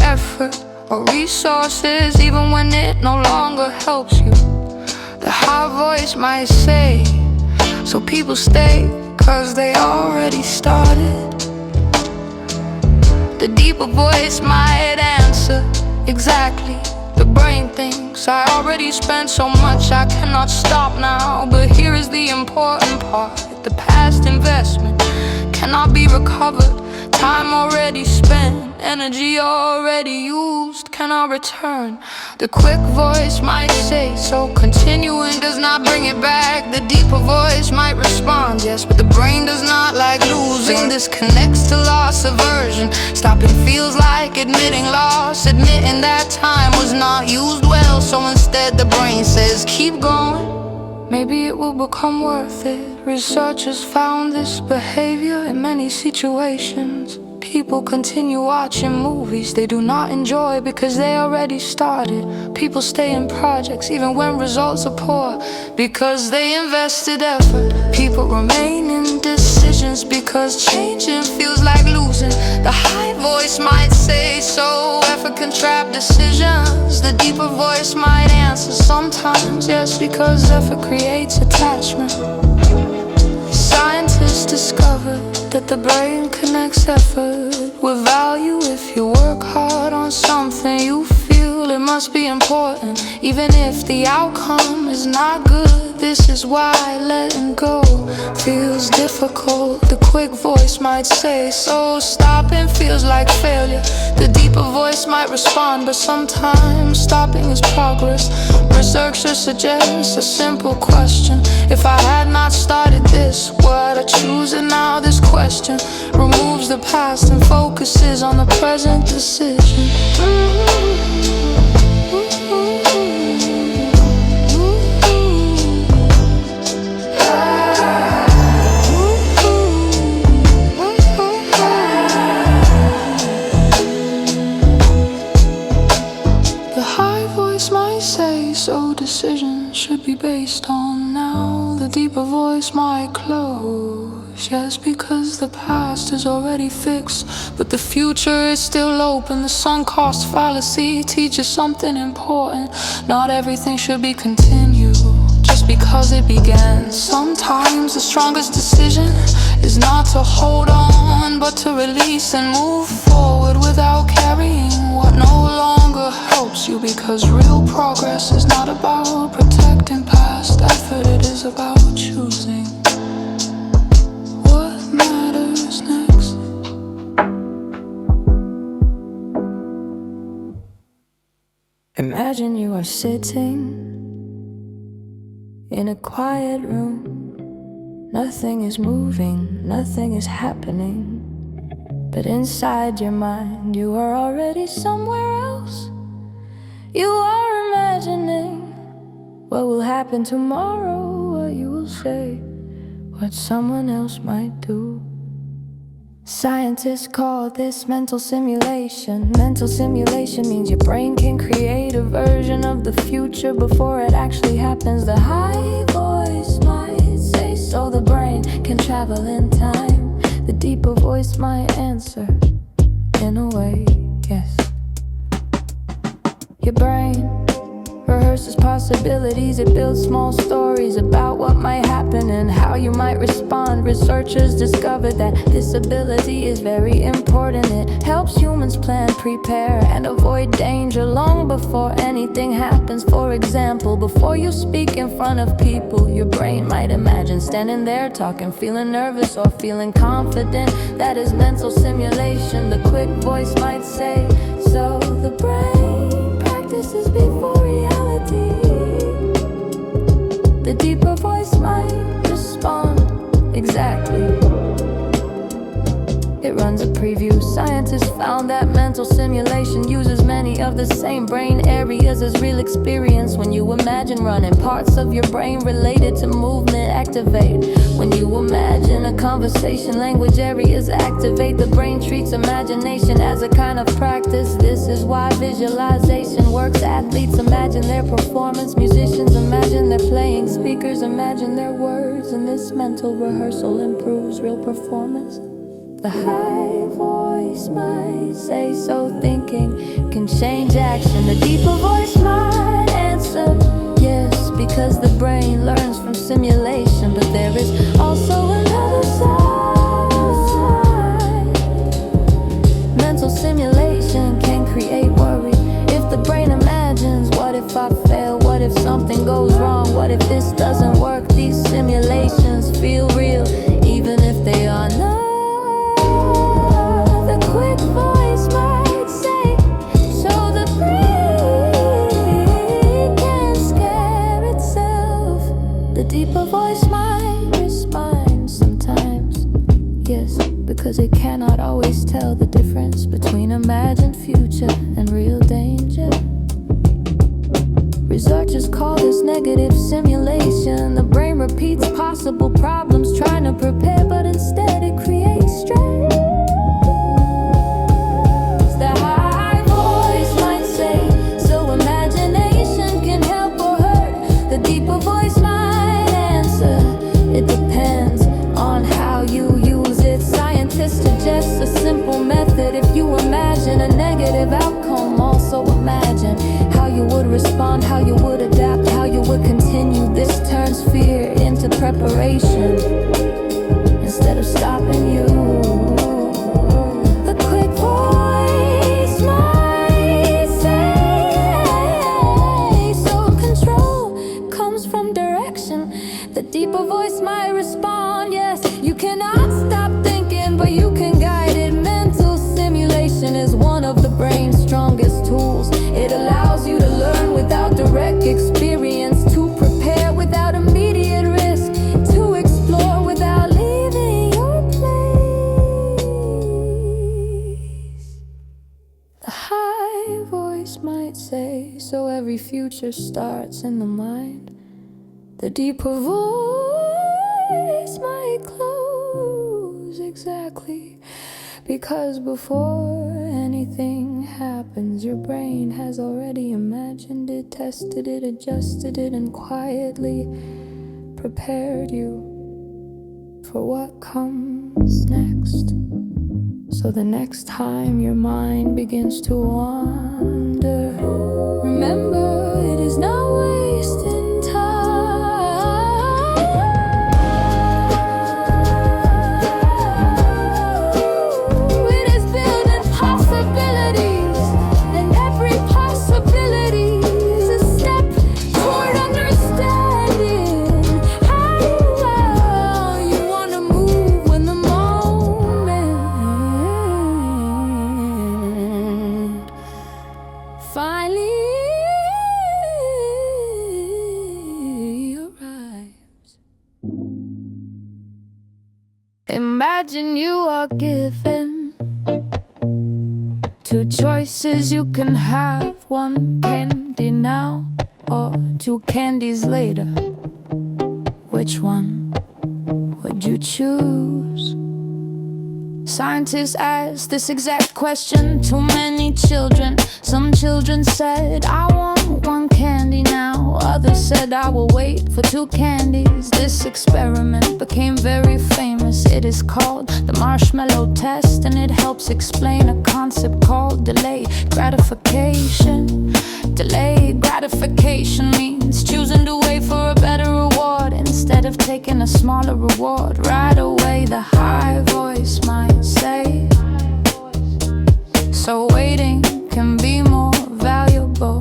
effort, or resources, even when it no longer helps you. The high voice might say, so people stay cause they already started. The deeper voice might answer, exactly. The brain thinks, Cause I already spent so much I cannot stop now. But here is the important part. The past investment cannot be recovered. Time already spent, energy already used, cannot return. The quick voice might say so, continuing does not bring it back. The deeper voice might respond, yes, but the brain does not like losing. This connects to loss aversion. Stopping feels like admitting loss, admitting that time was not used well. So instead the brain says keep going, maybe it will become worth it. Researchers found this behavior in many situations. People continue watching movies they do not enjoy because they already started. People stay in projects even when results are poor because they invested effort. People remain in decisions because changing feels like losing. The high voice might say so, effort can trap decisions. The deeper voice might answer sometimes, yes, because effort creates attachment. Scientists discovered that the brain connects effort with value. If you work hard on something you feel it must be important, even if the outcome is not good. This is why letting go feels difficult. The quick voice might say so, stopping feels like failure. The deeper voice might respond, but sometimes stopping is progress. Researchers suggest a simple question: if I had not started this, would I choose it now? This question removes the past and focuses on the present decision. So decisions should be based on now. The deeper voice might close, yes, because the past is already fixed, but the future is still open. The sunk cost fallacy teaches something important. Not everything should be continued just because it began. Sometimes the strongest decision is not to hold on, but to release and move forward without carrying what no longer helps you. Because real progress is not about protecting past effort, it is about choosing what matters next. Imagine you are sitting in a quiet room. Nothing is moving, nothing is happening. But inside your mind, you are already somewhere else. You are imagining what will happen tomorrow, what you will say, what someone else might do. Scientists call this mental simulation. Mental simulation means your brain can create a version of the future before it actually happens. The high voice might say so, the brain can travel in time. The deeper voice might answer in a way, yes. Your brain rehearses possibilities, it builds small stories about what might happen and how you might respond. Researchers discovered that this ability is very important. It helps humans plan, prepare, and avoid danger long before anything happens. For example, before you speak in front of people, your brain might imagine standing there talking, feeling nervous or feeling confident. That is mental simulation. The quick voice might say, so the brain practices before reality. The deeper voice might respond exactly. It runs a preview. Scientists found that mental simulation uses many of the same brain areas as real experience. When you imagine running, parts of your brain related to movement activate. When you imagine a conversation, language areas activate. The brain treats imagination as a kind of practice. This is why visualization works. Athletes imagine their performance, musicians imagine they're playing, speakers imagine their words, and this mental rehearsal improves real performance. The high voice might say so, thinking can change action. The deeper voice might answer yes, because the brain learns from simulation. But there is also another side. Mental simulation can create worry. If the brain imagines, what if I fail? 'cause it cannot always tell the difference between imagined future and real danger. Researchers call this negative simulation. The brain repeats possible problems, trying to prepare, but instead it creates stress. The high voice might say, so imagination can help or hurt. The deeper voice might answer, it depends on how you use it. Scientists suggest a simple method. If you imagine a negative outcome, also imagine how you would respond, how you would adapt, how you would continue. This turns fear into preparation instead of stopping you. The quick voice might say, so control comes from direction. The deeper voice might respond, yes, you cannot stop thinking, but you can guide it. Mental simulation is one of the brain's strongest tools. It allows you to learn without direct experience, to prepare without immediate risk, to explore without leaving your place. The high voice might say, so every future starts in the mind. The deeper voice might close exactly, because before anything happens, your brain has already imagined it, tested it, adjusted it, and quietly prepared you for what comes next. So the next time your mind begins to wander, remember it is not wasting time. It is building possibilities, and every possibility is a step toward understanding how you want to move when the moment finally arrives. Imagine you are given two choices. You can have one candy now or two candies later. Which one would you choose? Scientists asked this exact question to many children. Some children said, I want one candy now. Others said, I will wait for two candies. This experiment became very famous. It is called the marshmallow test, and it helps explain a concept called delayed gratification. Delayed gratification means choosing to wait for a better reward instead of taking a smaller reward right away. The high voice might say, so waiting can be more valuable.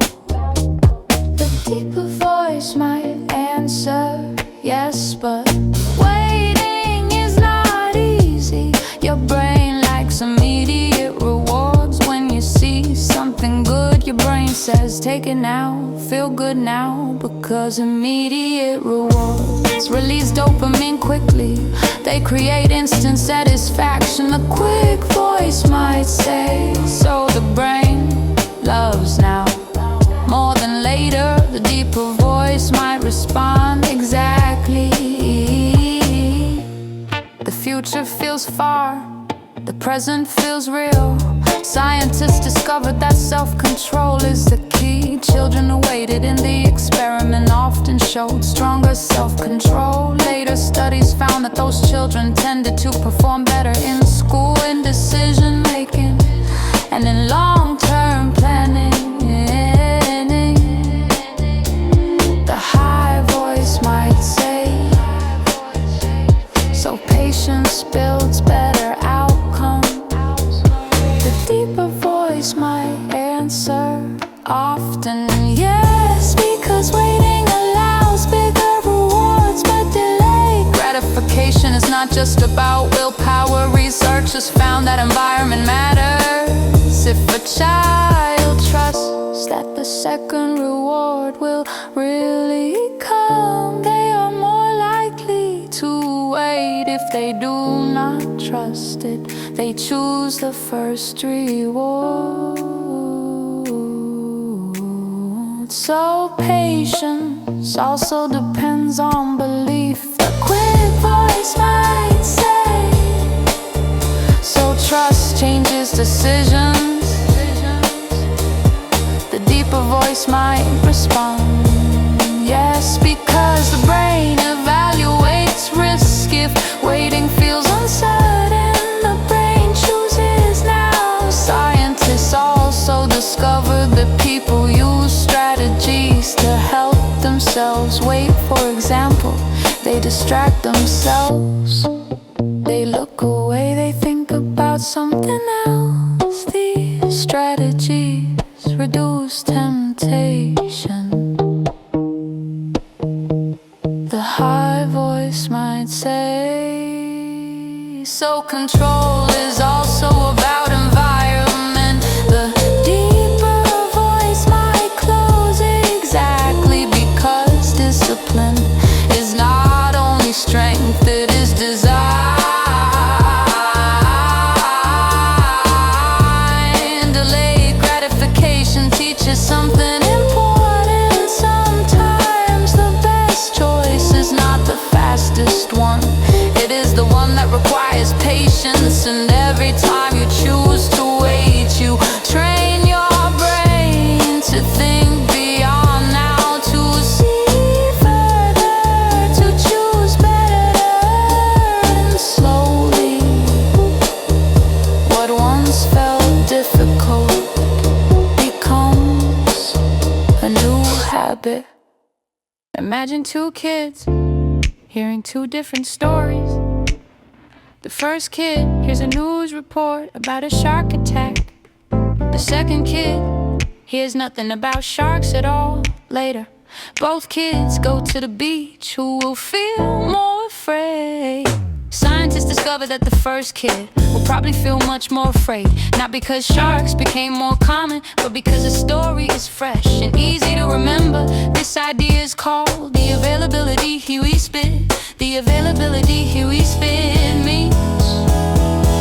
The deeper voice might answer, yes, but waiting is not easy. Your brain likes immediate rewards. When you see something good, your brain says, take it now, feel good now, because immediate rewards release dopamine quickly. They create instant satisfaction. The quick voice might say, so the brain loves now more than later. The deeper voice might respond, exactly. The future feels far, the present feels real. Scientists discovered that self-control is the key. Children who waited in the experiment often showed stronger self-control. Later studies found that those children tended to perform better in school, in decision-making, and in long-term planning. The high voice might say, so patience builds better outcomes. The deeper voice might answer often, yes, because waiting allows bigger rewards. But delayed gratification is not just about willpower. Researchers found that environment matters. If a child trusts that the second reward will really come, they are more likely to wait. If they do not trust it, they choose the first reward. So patience also depends on belief. The quick voice might say, so trust changes decisions. The deeper voice might respond, yes, because the brain evaluates risk. If waiting feels uncertain, the brain chooses now. Scientists also discovered that people use strategies to help themselves wait. For example, they distract themselves, they look away, they think about something else. These strategies reduce temptation. The high voice might say, so control is also about environment. The deeper voice might close exactly because discipline is not only strength, it is design. Delayed gratification teaches something important. Sometimes the best choice is not the fastest one, it is the one that requires patience. And every time you choose to wait, you train your brain to think beyond now, to see further, to choose better. And slowly, what once felt difficult becomes a new habit. Imagine two kids hearing two different stories. The first kid hears a news report about a shark attack. The second kid hears nothing about sharks at all. Later, both kids go to the beach. Who will feel more afraid? Scientists discovered that the first kid will probably feel much more afraid, not because sharks became more common, but because the story is fresh and easy to remember. This idea is called the availability Huey spit. The availability Huey spit means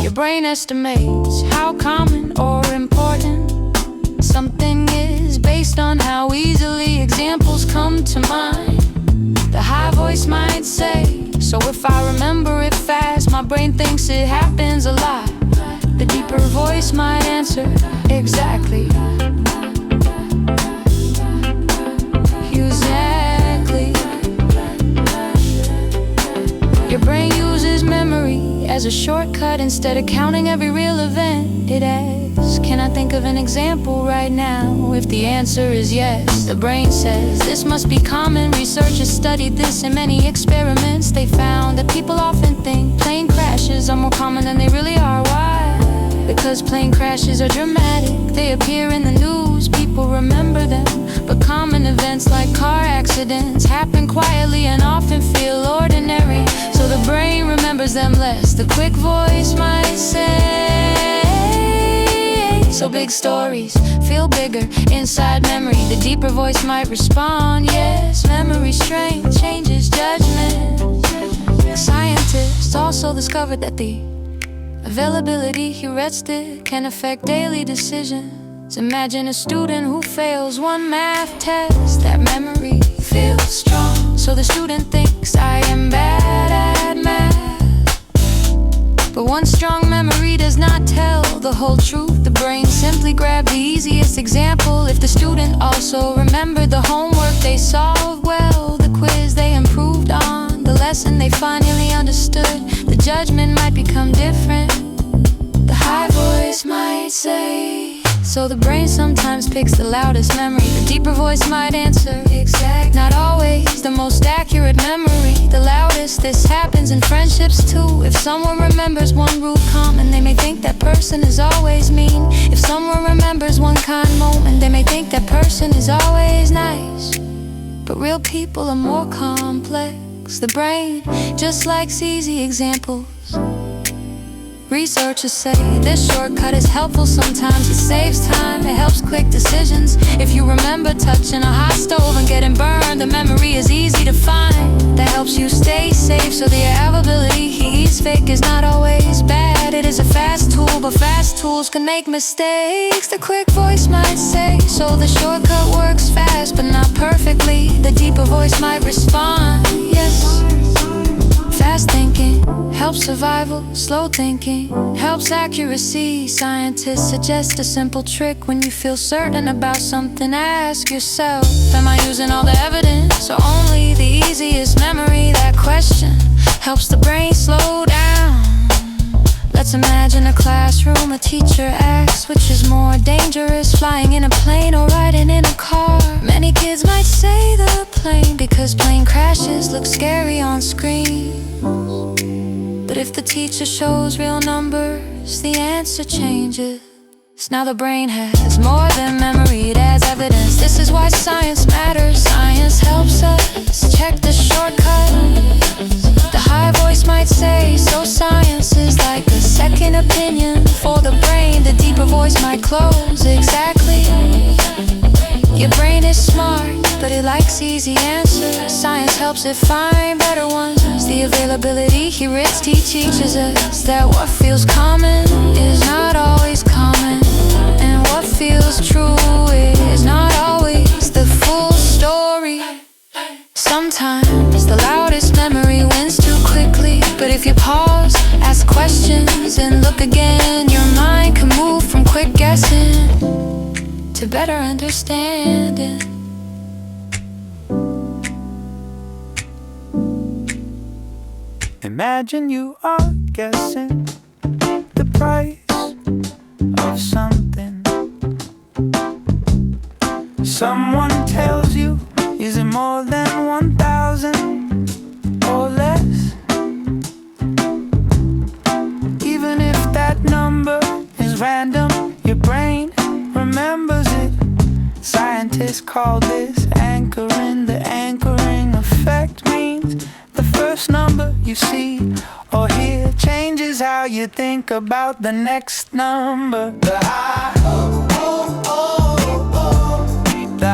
your brain estimates how common or important something is based on how easily examples come to mind. The high voice might say, so if I remember it fast, my brain thinks it happens a lot. The deeper voice might answer, exactly. Exactly. Your brain uses memory as a shortcut. Instead of counting every real event, it asks, can I think of an example right now? If the answer is yes, the brain says, this must be common. Researchers studied this in many experiments. They found that people often think plane crashes are more common than they really are. Why? Because plane crashes are dramatic, they appear in the news, people remember them. But common events like car accidents happen quietly and often feel ordinary, so the brain remembers them less. The quick voice might say, so big stories feel bigger inside memory. The deeper voice might respond, yes, memory strength changes judgment. Scientists also discovered that the availability heuristic can affect daily decisions. Imagine a student who fails one math test. That memory feels strong, so the student thinks, I am bad at math. But one strong memory does not tell the whole truth. The brain simply grabbed the easiest example. If the student also remembered the homework they solved well, the quiz they improved on, the lesson they finally understood, the judgment might become different. The high voice might say, so the brain sometimes picks the loudest memory. The deeper voice might answer, exact. Not always the most accurate memory, the loudest. This happens in friendships too. If someone remembers one rude comment, they may think that person is always mean. If someone remembers one kind moment, they may think that person is always nice. But real people are more complex. The brain just likes easy examples. Researchers say this shortcut is helpful sometimes. It saves time, it helps quick decisions. If you remember touching a hot stove and getting burned, the memory is easy to find. That helps you stay safe, so the availability he's fake is not always bad. It is a fast tool, but fast tools can make mistakes. The quick voice might say, so the shortcut works fast, but not perfectly. The deeper voice might respond, yes. Fast thinking helps survival, slow thinking helps accuracy. Scientists suggest a simple trick. When you feel certain about something, ask yourself, am I using all the evidence or only the easiest memory? That question helps the brain slow down. Let's imagine a classroom, a teacher asks, which is more dangerous, flying in a plane or riding in a car? Many kids might say the plane, because plane crashes look scary on screen. But if the teacher shows real numbers, the answer changes. Now the brain has more than memory, it has evidence. This is why science matters. Science helps us check the shortcuts. The high voice might say, so science is like a second opinion for the brain. The deeper voice might close, exactly. Your brain is smart, but it likes easy answers. Science helps it find better ones. The availability he writes teaches us that what feels common is not always common, and what feels true is not always the full story. Sometimes the loudest memory wins too quickly, but if you pause, ask questions, and look again, your mind can move from quick guessing to better understanding. Imagine you are guessing the price of something. Someone tells you, is it more than 1,000 or less? Even if that number is random, your brain remembers it. Scientists call this anchoring. The anchoring effect means the first number you see or hear changes how you think about the next number. The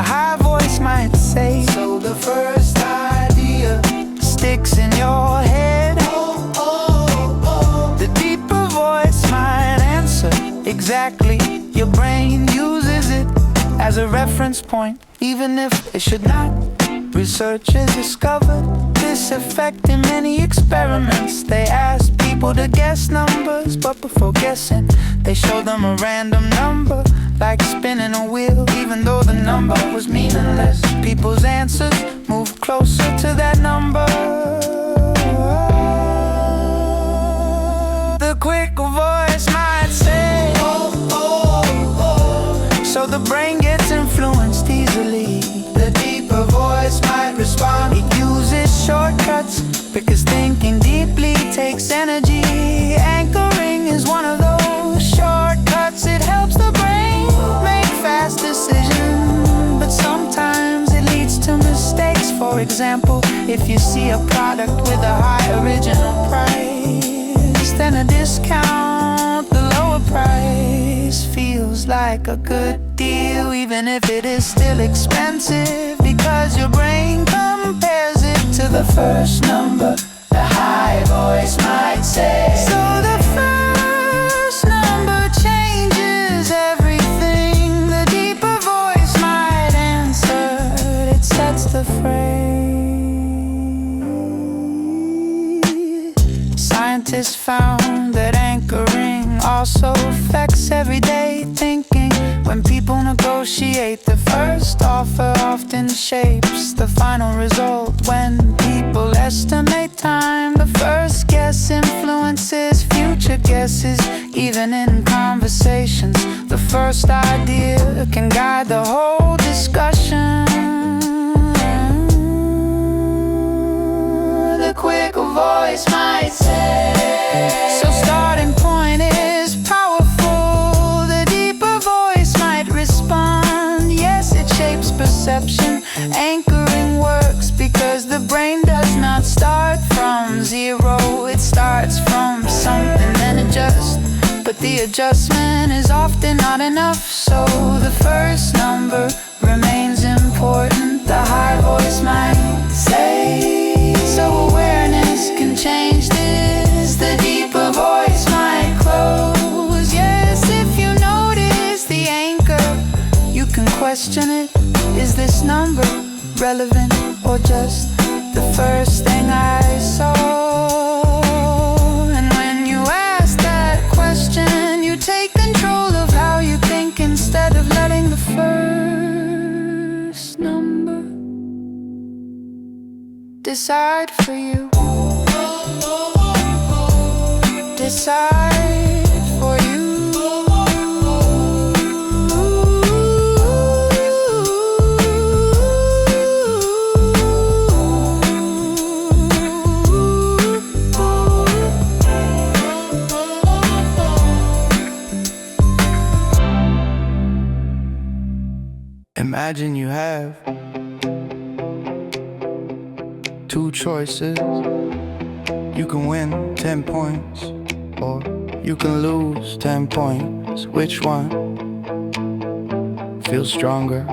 high voice might say, so the first idea sticks in your head. The deeper voice might answer, exactly. Your brain uses it as a reference point, even if it should not. Researchers discovered this effect in many experiments. They asked people to guess numbers, but before guessing, they showed them a random number, like spinning a wheel, even though the number was meaningless. People's answers moved closer to that number. The quick voice might say, so the brain gets influenced easily. The deeper voice might respond. It uses shortcuts because thinking deeply takes energy. Anchoring is one of those shortcuts. It helps the brain make fast decisions, but sometimes it leads to mistakes. For example, if you see a product with a high original price, then a discount, the lower price feels like a good deal, even if it is still expensive, because your brain compares it to the first number. The high voice might say, so the first number changes everything. The deeper voice might answer, it sets the phrase. Scientists found that anchoring also affects everyday thinking. When people negotiate, the first offer often shapes the final result. When people estimate time, the first guess influences future guesses. Even in conversations, the first idea can guide the whole discussion. The quick voice might say, so starting point is powerful. The deeper voice might respond. Yes, it shapes perception. Anchoring works because the brain does not start from zero. It starts from something, then it just but the adjustment is often not enough. So the first number remains important, the high voice might say. So awareness can change this, the deeper voice might close. Yes, if you notice the anchor, you can question it. Is this number relevant or just the first thing I saw? And when you ask that question, you take control of how you think instead of letting the first number decide for you. Decide for you. Imagine you have two choices. You can win 10 points, or you can lose 10 points. Which one feels stronger?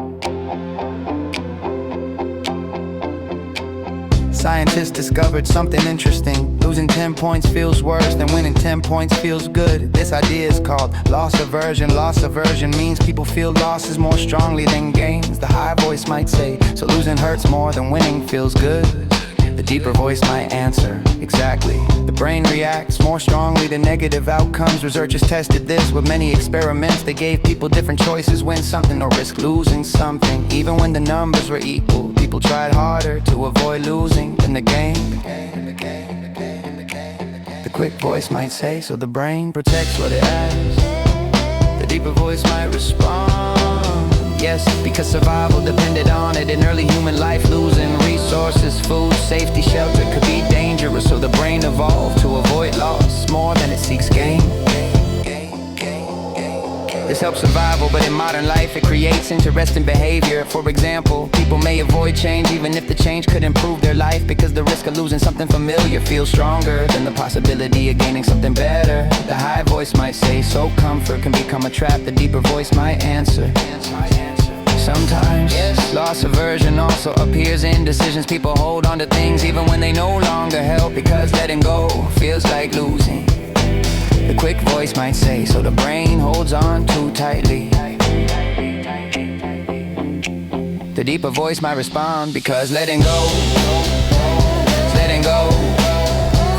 Scientists discovered something interesting. Losing 10 points feels worse than winning 10 points feels good. This idea is called loss aversion. Loss aversion means people feel losses more strongly than gains. The high voice might say, so losing hurts more than winning feels good. The deeper voice might answer, exactly. The brain reacts more strongly to negative outcomes. Researchers tested this with many experiments. They gave people different choices: win something or risk losing something. Even when the numbers were equal, people tried harder to avoid losing than the game. The quick voice might say, so the brain protects what it has. The deeper voice might respond, yes, because survival depended on it. In early human life, losing resources, food, safety, shelter could be dangerous. So the brain evolved to avoid loss more than it seeks gain. This helps survival, but in modern life it creates interesting behavior. For example, people may avoid change even if the change could improve their life, because the risk of losing something familiar feels stronger than the possibility of gaining something better. The high voice might say, so comfort can become a trap. The deeper voice might answer, sometimes, yes. Loss aversion also appears in decisions. People hold on to things even when they no longer help, because letting go feels like losing. The quick voice might say, so the brain holds on too tightly. The deeper voice might respond, because letting go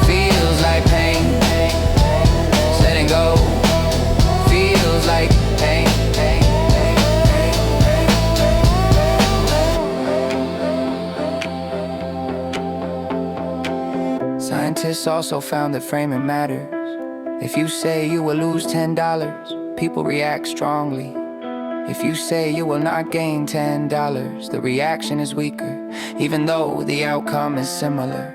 feels like pain. Letting go feels like pain. Scientists also found that framing matters. If you say you will lose $10, people react strongly. If you say you will not gain $10, the reaction is weaker, even though the outcome is similar.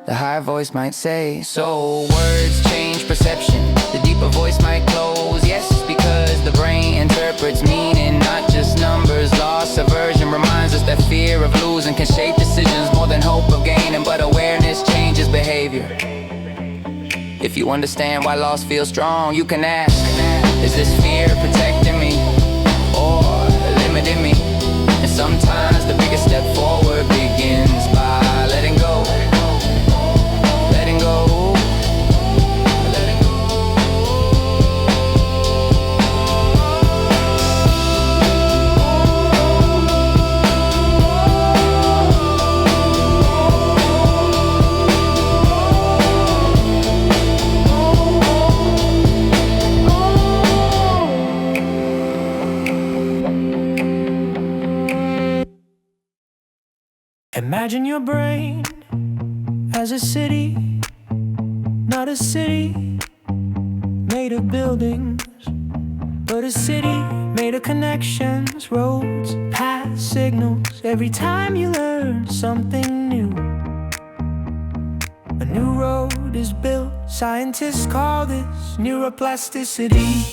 The high voice might say, so words change perception. The deeper voice might close, yes, because the brain interprets meaning, not just numbers. Loss aversion reminds us that fear of losing can shape decisions more than hope of gaining, but awareness changes behavior. If you understand why loss feels strong, you can ask, is this fear protecting me or limiting me? And sometimes the biggest step forward begins by letting go. Letting go. Letting go. Imagine your brain as a city, not a city made of buildings, but a city made of connections, roads, paths, signals. Every time you learn something new, a new road is built. Scientists call this neuroplasticity.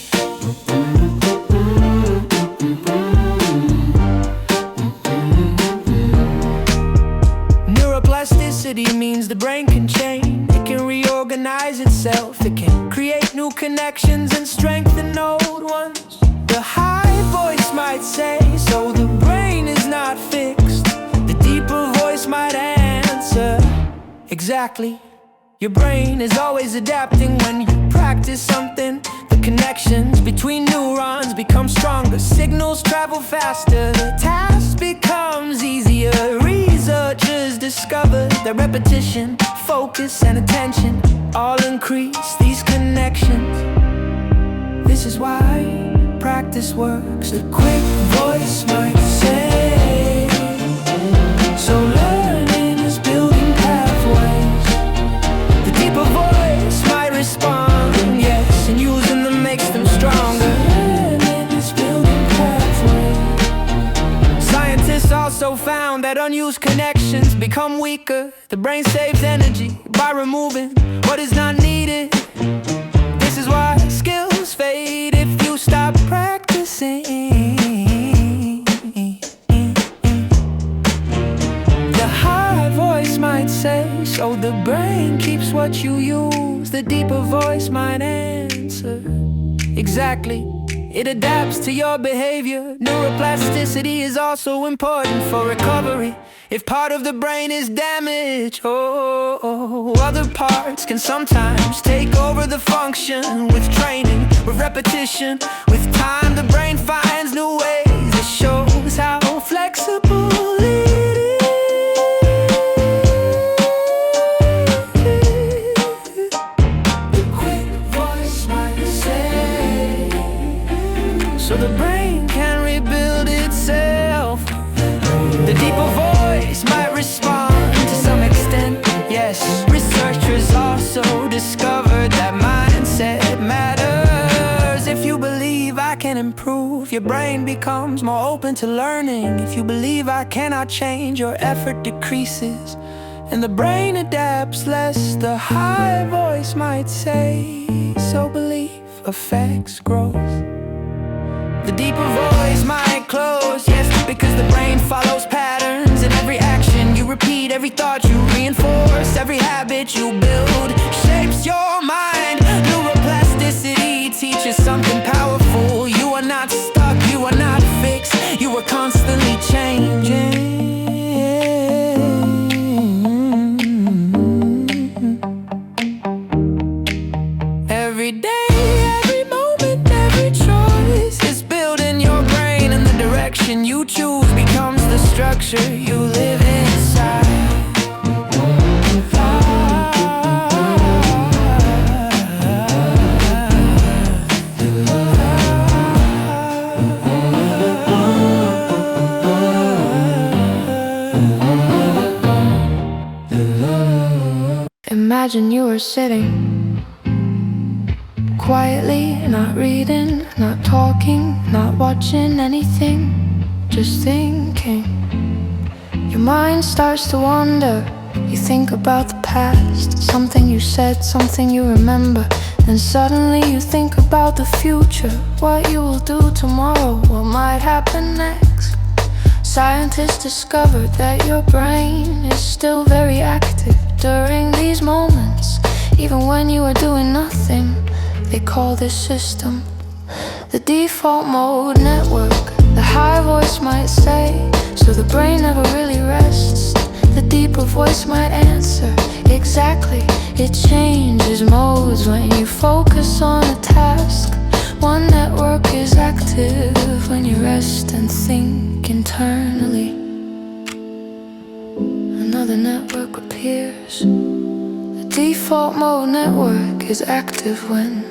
Neuroplasticity means the brain can change. It can reorganize itself. It can create new connections and strengthen old ones. The high voice might say, so the brain is not fixed. The deeper voice might answer, exactly. Your brain is always adapting when you practice something. The connections between neurons become stronger. Signals travel faster. The task becomes easier. Researchers discovered that repetition, focus, and attention all increase these connections. This is why practice works. The quick voice might say, so learning is building pathways. The deeper voice might respond, yes, and using them makes them stronger. Learning is building pathways. Scientists also found that unused connections become weaker. The brain saves energy by removing what is not needed. This is why skills fade if you stop practicing. The high voice might say, so the brain keeps what you use. The deeper voice might answer, exactly. It adapts to your behavior. Neuroplasticity is also important for recovery. If part of the brain is damaged, other parts can sometimes take over the function. With training, with repetition, with time, the brain finds new ways. It shows how flexible it is. The quick voice might say, so the brain can rebuild itself. The deeper voice might respond to some extent, yes. Researchers also discovered that mindset matters. If you believe I can improve, your brain becomes more open to learning. If you believe I cannot change, your effort decreases and the brain adapts less. The high voice might say, so belief affects growth. The deeper voice might close, yes, because the brain follows patterns. In every action you repeat, every thought you reinforce, every habit you build shapes your mind. Neuroplasticity teaches something powerful. You are not stuck, you are not fixed, you are constantly changing. Every day, every moment, every choice is building your brain, and the direction you choose becomes the structure you live inside. Imagine you were sitting quietly, not reading, not talking, not watching anything, just thinking. Your mind starts to wander. You think about the past, something you said, something you remember. Then suddenly you think about the future, what you will do tomorrow, what might happen next. Scientists discovered that your brain is still very active during these moments, even when you are doing nothing. They call this system the default mode network. The high voice might say, so the brain never really rests. The deeper voice might answer, exactly. It changes modes when you focus on a task. One network is active when you rest and think internally. Another network appears. The default mode network is active when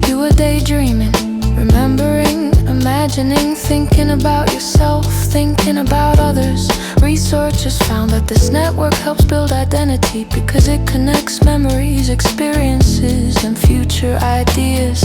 you are daydreaming, remembering, imagining, thinking about yourself, thinking about others. Researchers found that this network helps build identity because it connects memories, experiences, and future ideas.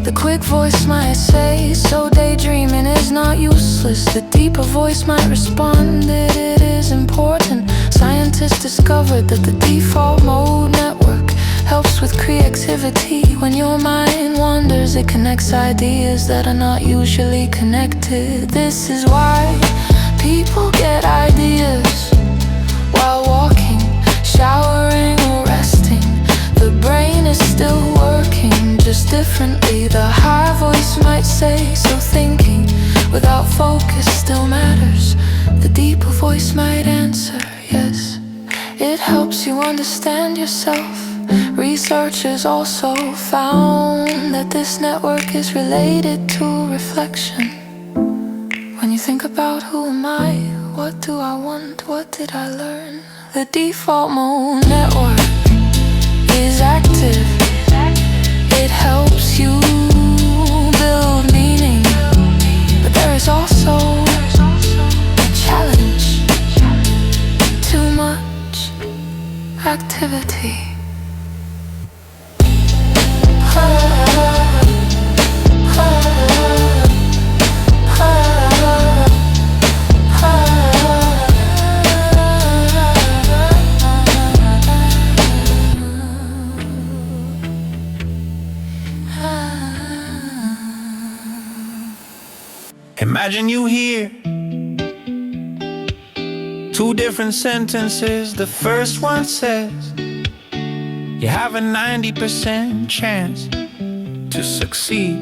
The quick voice might say, so daydreaming is not useless. The deeper voice might respond that it is important. Scientists discovered that the default mode network helps with creativity. When your mind wanders, it connects ideas that are not usually connected. This is why people get ideas while walking, showering, or resting. The brain is still working, just differently. The high voice might say, so thinking without focus still matters. The deeper voice might answer, yes, it helps you understand yourself. Researchers also found that this network is related to reflection. When you think about who am I, what do I want, what did I learn? The default mode network is active. It helps you build meaning, but there is also a challenge. Too much activity. Imagine you hear two different sentences. The first one says you have a 90% chance to succeed.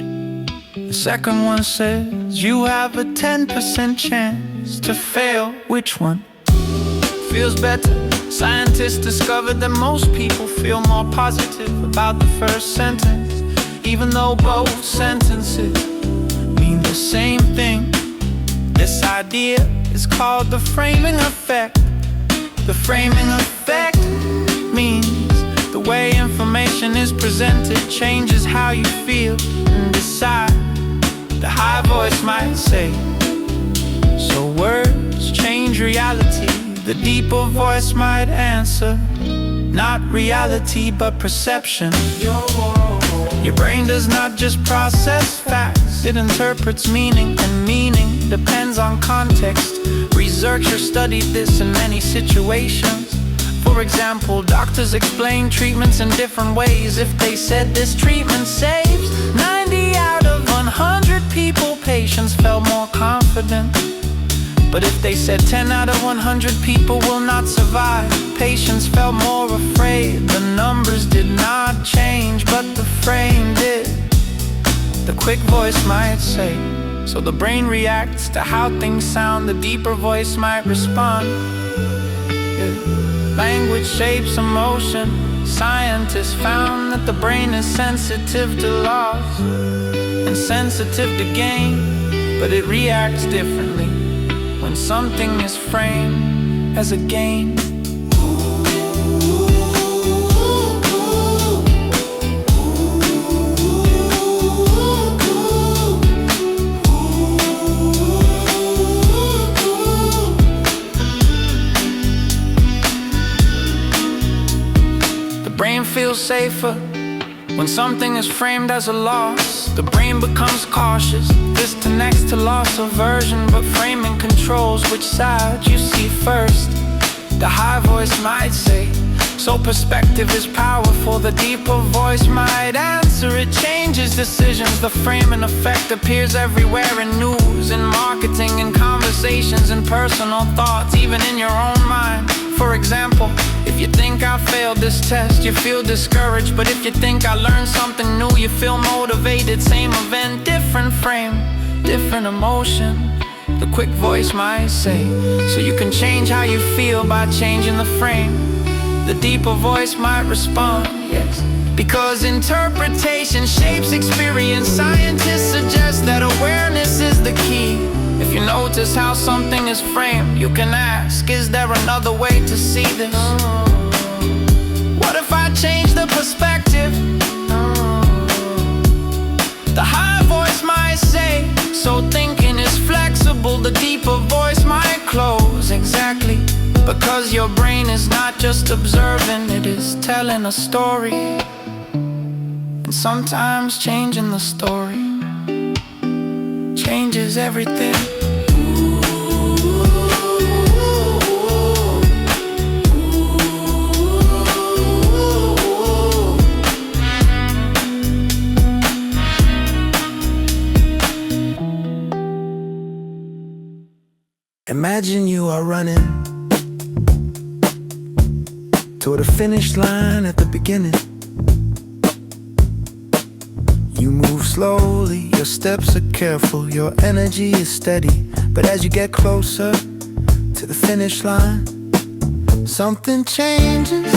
The second one says you have a 10% chance to fail. Which one feels better? Scientists discovered that most people feel more positive about the first sentence, even though both sentences mean the same thing. This idea is called the framing effect. The framing effect means the way information is presented changes how you feel and decide. The high voice might say, so words change reality. The deeper voice might answer, not reality but perception. Your brain does not just process facts, it interprets meaning, and meaning depends on context. Researchers studied this in many situations. For example, doctors explain treatments in different ways. If they said this treatment saves 90 out of 100 people, patients felt more confident. But if they said 10 out of 100 people will not survive, patients felt more afraid. The numbers did not change, but the frame did. The quick voice might say, so the brain reacts to how things sound. The deeper voice might respond. Language shapes emotion. Scientists found that the brain is sensitive to loss and sensitive to gain, but it reacts differently when something is framed as a gain. The brain feels safer when something is framed as a loss. The brain becomes cautious. This connects to loss aversion, but framing controls which side you see first. The high voice might say, so perspective is powerful. The deeper voice might answer, it changes decisions. The framing effect appears everywhere in news, in marketing, in conversations, in personal thoughts, even in your own mind. For example, if you think I failed this test, you feel discouraged. But if you think I learned something new, you feel motivated. Same event, different frame, different emotion. The quick voice might say, so you can change how you feel by changing the frame. The deeper voice might respond, yes, because interpretation shapes experience. Scientists suggest that awareness is the key. If you notice how something is framed, you can ask, is there another way to see this? What if I change the perspective? The high voice might say, so thinking is flexible. The deeper voice might close, exactly, because your brain is not just observing, it is telling a story. And sometimes changing the story changes everything. Imagine you are running toward a finish line at the beginning. slowly, your steps are careful, your energy is steady. But as you get closer to the finish line, something changes,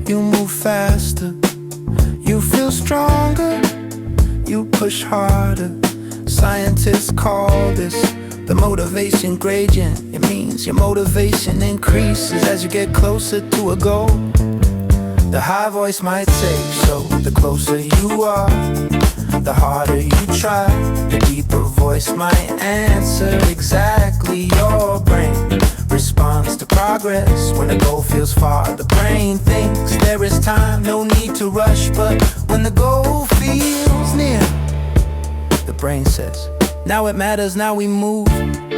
you move faster, you feel stronger, you push harder. Scientists call this the motivation gradient. It means your motivation increases as you get closer to a goal. The high voice might say so. The closer you are, the harder you try. The deeper voice might answer exactly. Your brain responds to progress when the goal feels far. The brain thinks there is time, no need to rush. But when the goal feels near, the brain says, now it matters, now we move.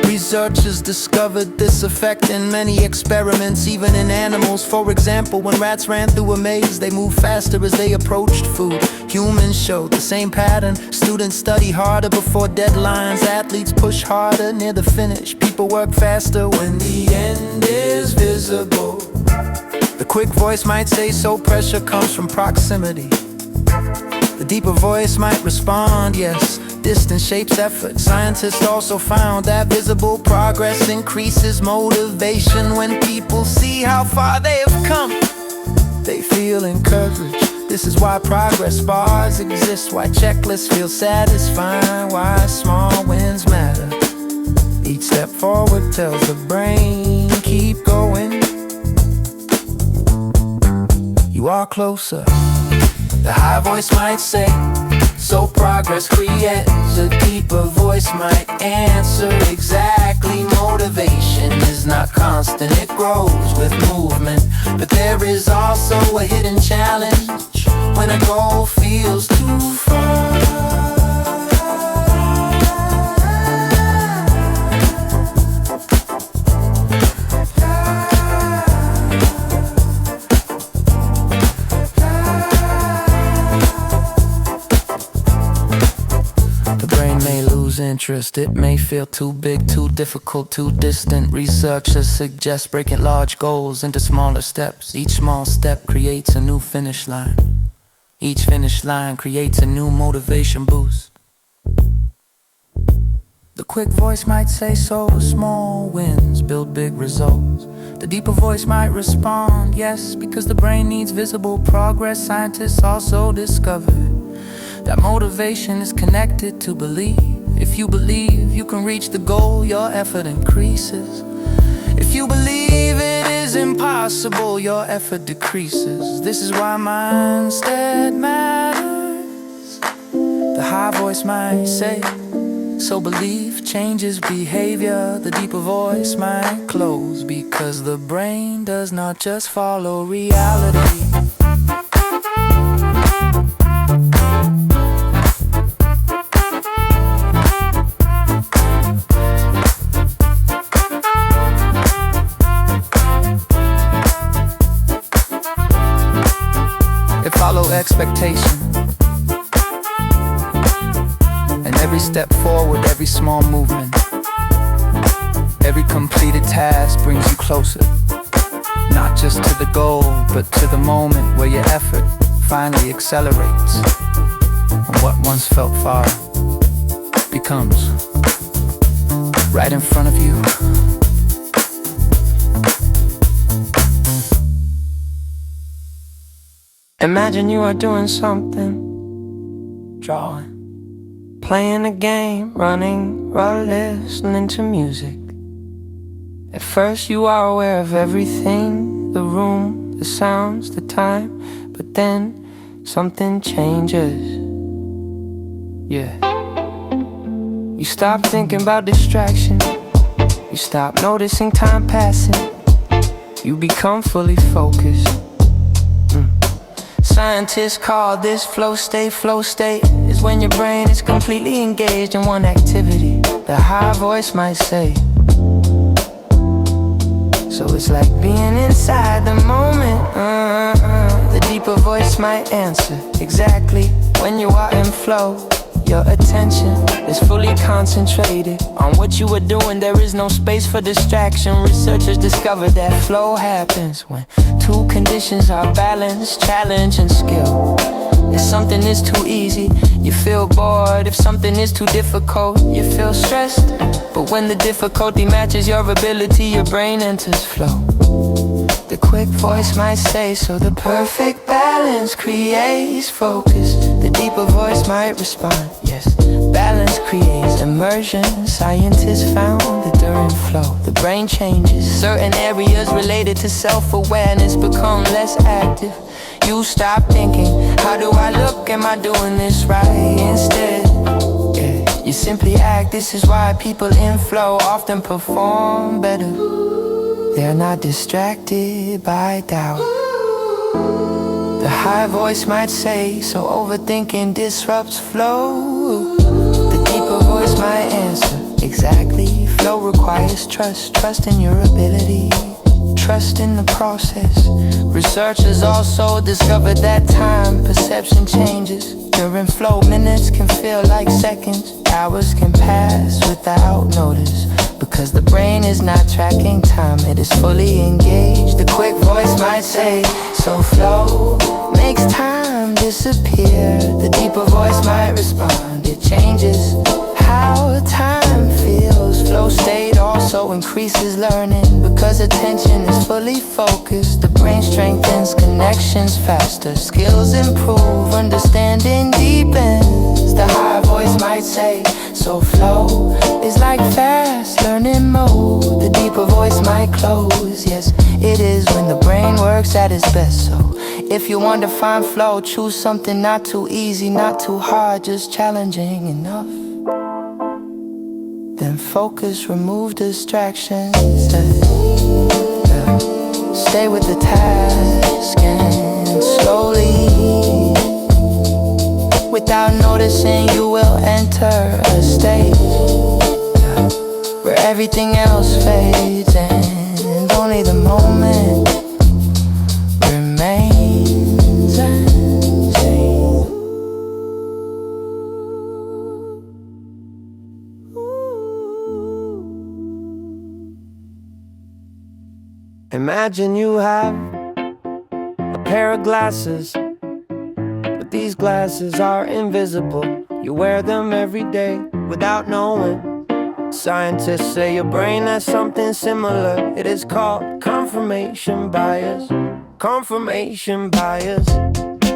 Researchers discovered this effect in many experiments, even in animals. For example, when rats ran through a maze, they moved faster as they approached food. Humans showed the same pattern. Students study harder before deadlines. Athletes push harder near the finish. People work faster when the end is visible. The quick voice might say so. Pressure comes from proximity. The deeper voice might respond, yes, distance shapes effort. Scientists also found that visible progress increases motivation. When people see how far they have come, they feel encouraged. This is why progress bars exist, why checklists feel satisfying, why small wins matter. Each step forward tells the brain, keep going. You are closer. The high voice might say, so progress creates. A deeper voice might answer exactly. Motivation is not constant, it grows with movement. But there is also a hidden challenge when a goal feels too far. Interest. It may feel too big, too difficult, too distant. Researchers suggest breaking large goals into smaller steps. Each small step creates a new finish line. Each finish line creates a new motivation boost. The quick voice might say so. Small wins build big results. The deeper voice might respond, yes, because the brain needs visible progress. Scientists also discovered that motivation is connected to belief. If you believe you can reach the goal, your effort increases. If you believe it is impossible, your effort decreases. This is why mindset matters. The high voice might say, so belief changes behavior. The deeper voice might close, because the brain does not just follow reality. Expectation, and every step forward, every small movement, every completed task brings you closer, not just to the goal, but to the moment where your effort finally accelerates, and what once felt far becomes right in front of you. Imagine you are doing something, drawing, playing a game, running, or listening to music. At first you are aware of everything, the room, the sounds, the time, but then something changes. Yeah. You stop thinking about distraction, you stop noticing time passing, you become fully focused. Scientists call this flow state. Flow state is when your brain is completely engaged in one activity. The high voice might say, so it's like being inside the moment. The deeper voice might answer exactly. When you are in flow, your attention is fully concentrated on what you are doing. There is no space for distraction. Researchers discovered that flow happens when two conditions are balance, challenge, and skill. if something is too easy. You feel bored if something is too difficult. You feel stressed, but when the difficulty matches your ability, your brain enters flow. The quick voice might say, so the perfect balance creates focus. The deeper voice might respond, yes. Balance creates immersion. Scientists found that during flow, the brain changes. Certain areas related to self-awareness become less active. You stop thinking, how do I look? Am I doing this right? Instead, yeah, you simply act. This is why people in flow often perform better. They're not distracted by doubt. The high voice might say, so overthinking disrupts flow. The deeper voice might answer, exactly. Flow requires trust, trust in your ability, trust in the process. Researchers also discovered that time perception changes. During flow, minutes can feel like seconds. Hours can pass without notice, because the brain is not tracking time, it is fully engaged. The quick voice might say, so flow makes time disappear. The deeper voice might respond, it changes how time feels. Flow state also increases learning, because attention is fully focused. The brain strengthens connections faster, skills improve, understanding deepens. The higher voice might say, so flow is like fast learning mode. The deeper voice might close, yes, it is when the brain works at its best. So if you want to find flow, choose something not too easy, not too hard, just challenging enough. Then focus, remove distractions, stay with the task, and slowly, without noticing, you will enter a state where everything else fades and only the moment remains unseen. Imagine you have a pair of glasses, but these glasses are invisible. You wear them every day without knowing. Scientists say your brain has something similar. It is called confirmation bias. Confirmation bias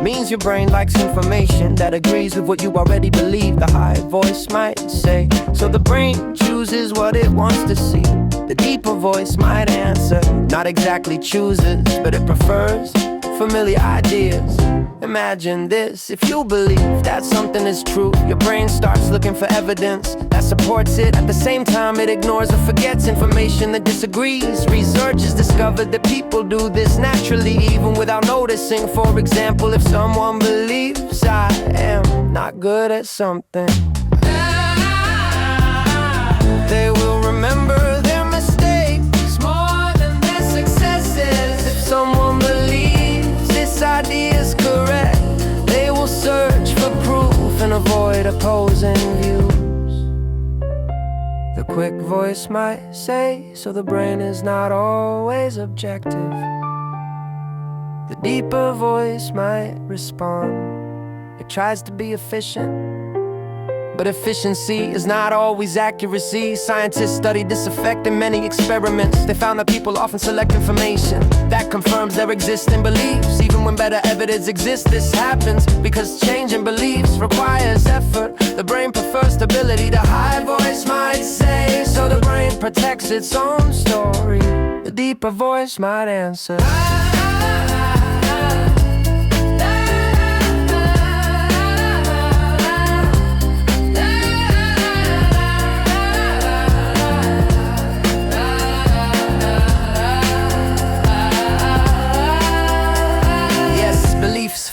means your brain likes information that agrees with what you already believe. The high voice might say, so the brain chooses what it wants to see. The deeper voice might answer, not exactly chooses, but it prefers familiar ideas. Imagine this, if you believe that something is true, your brain starts looking for evidence that supports it. At the same time, it ignores or forgets information that disagrees. Research has discovered that people do this naturally, even without noticing. For example, if someone believes I am not good at something, they will remember their mistakes more than their successes. If someone believes this idea is correct, they will search for proof and avoid opposing views. The quick voice might say, so the brain is not always objective. The deeper voice might respond, it tries to be efficient, but efficiency is not always accuracy. Scientists studied this effect in many experiments. They found that people often select information that confirms their existing beliefs. Even when better evidence exists, this happens because changing beliefs requires effort. The brain prefers stability, the high voice might say, so the brain protects its own story. The deeper voice might answer,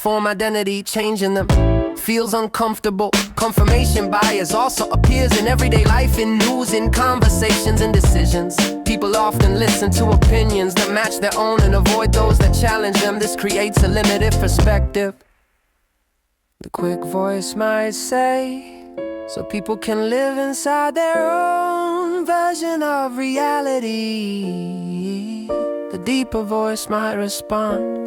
form identity, changing them feels uncomfortable. Confirmation bias also appears in everyday life, in news, in conversations and decisions. People often listen to opinions that match their own and avoid those that challenge them. This creates a limited perspective. The quick voice might say, so people can live inside their own version of reality. The deeper voice might respond,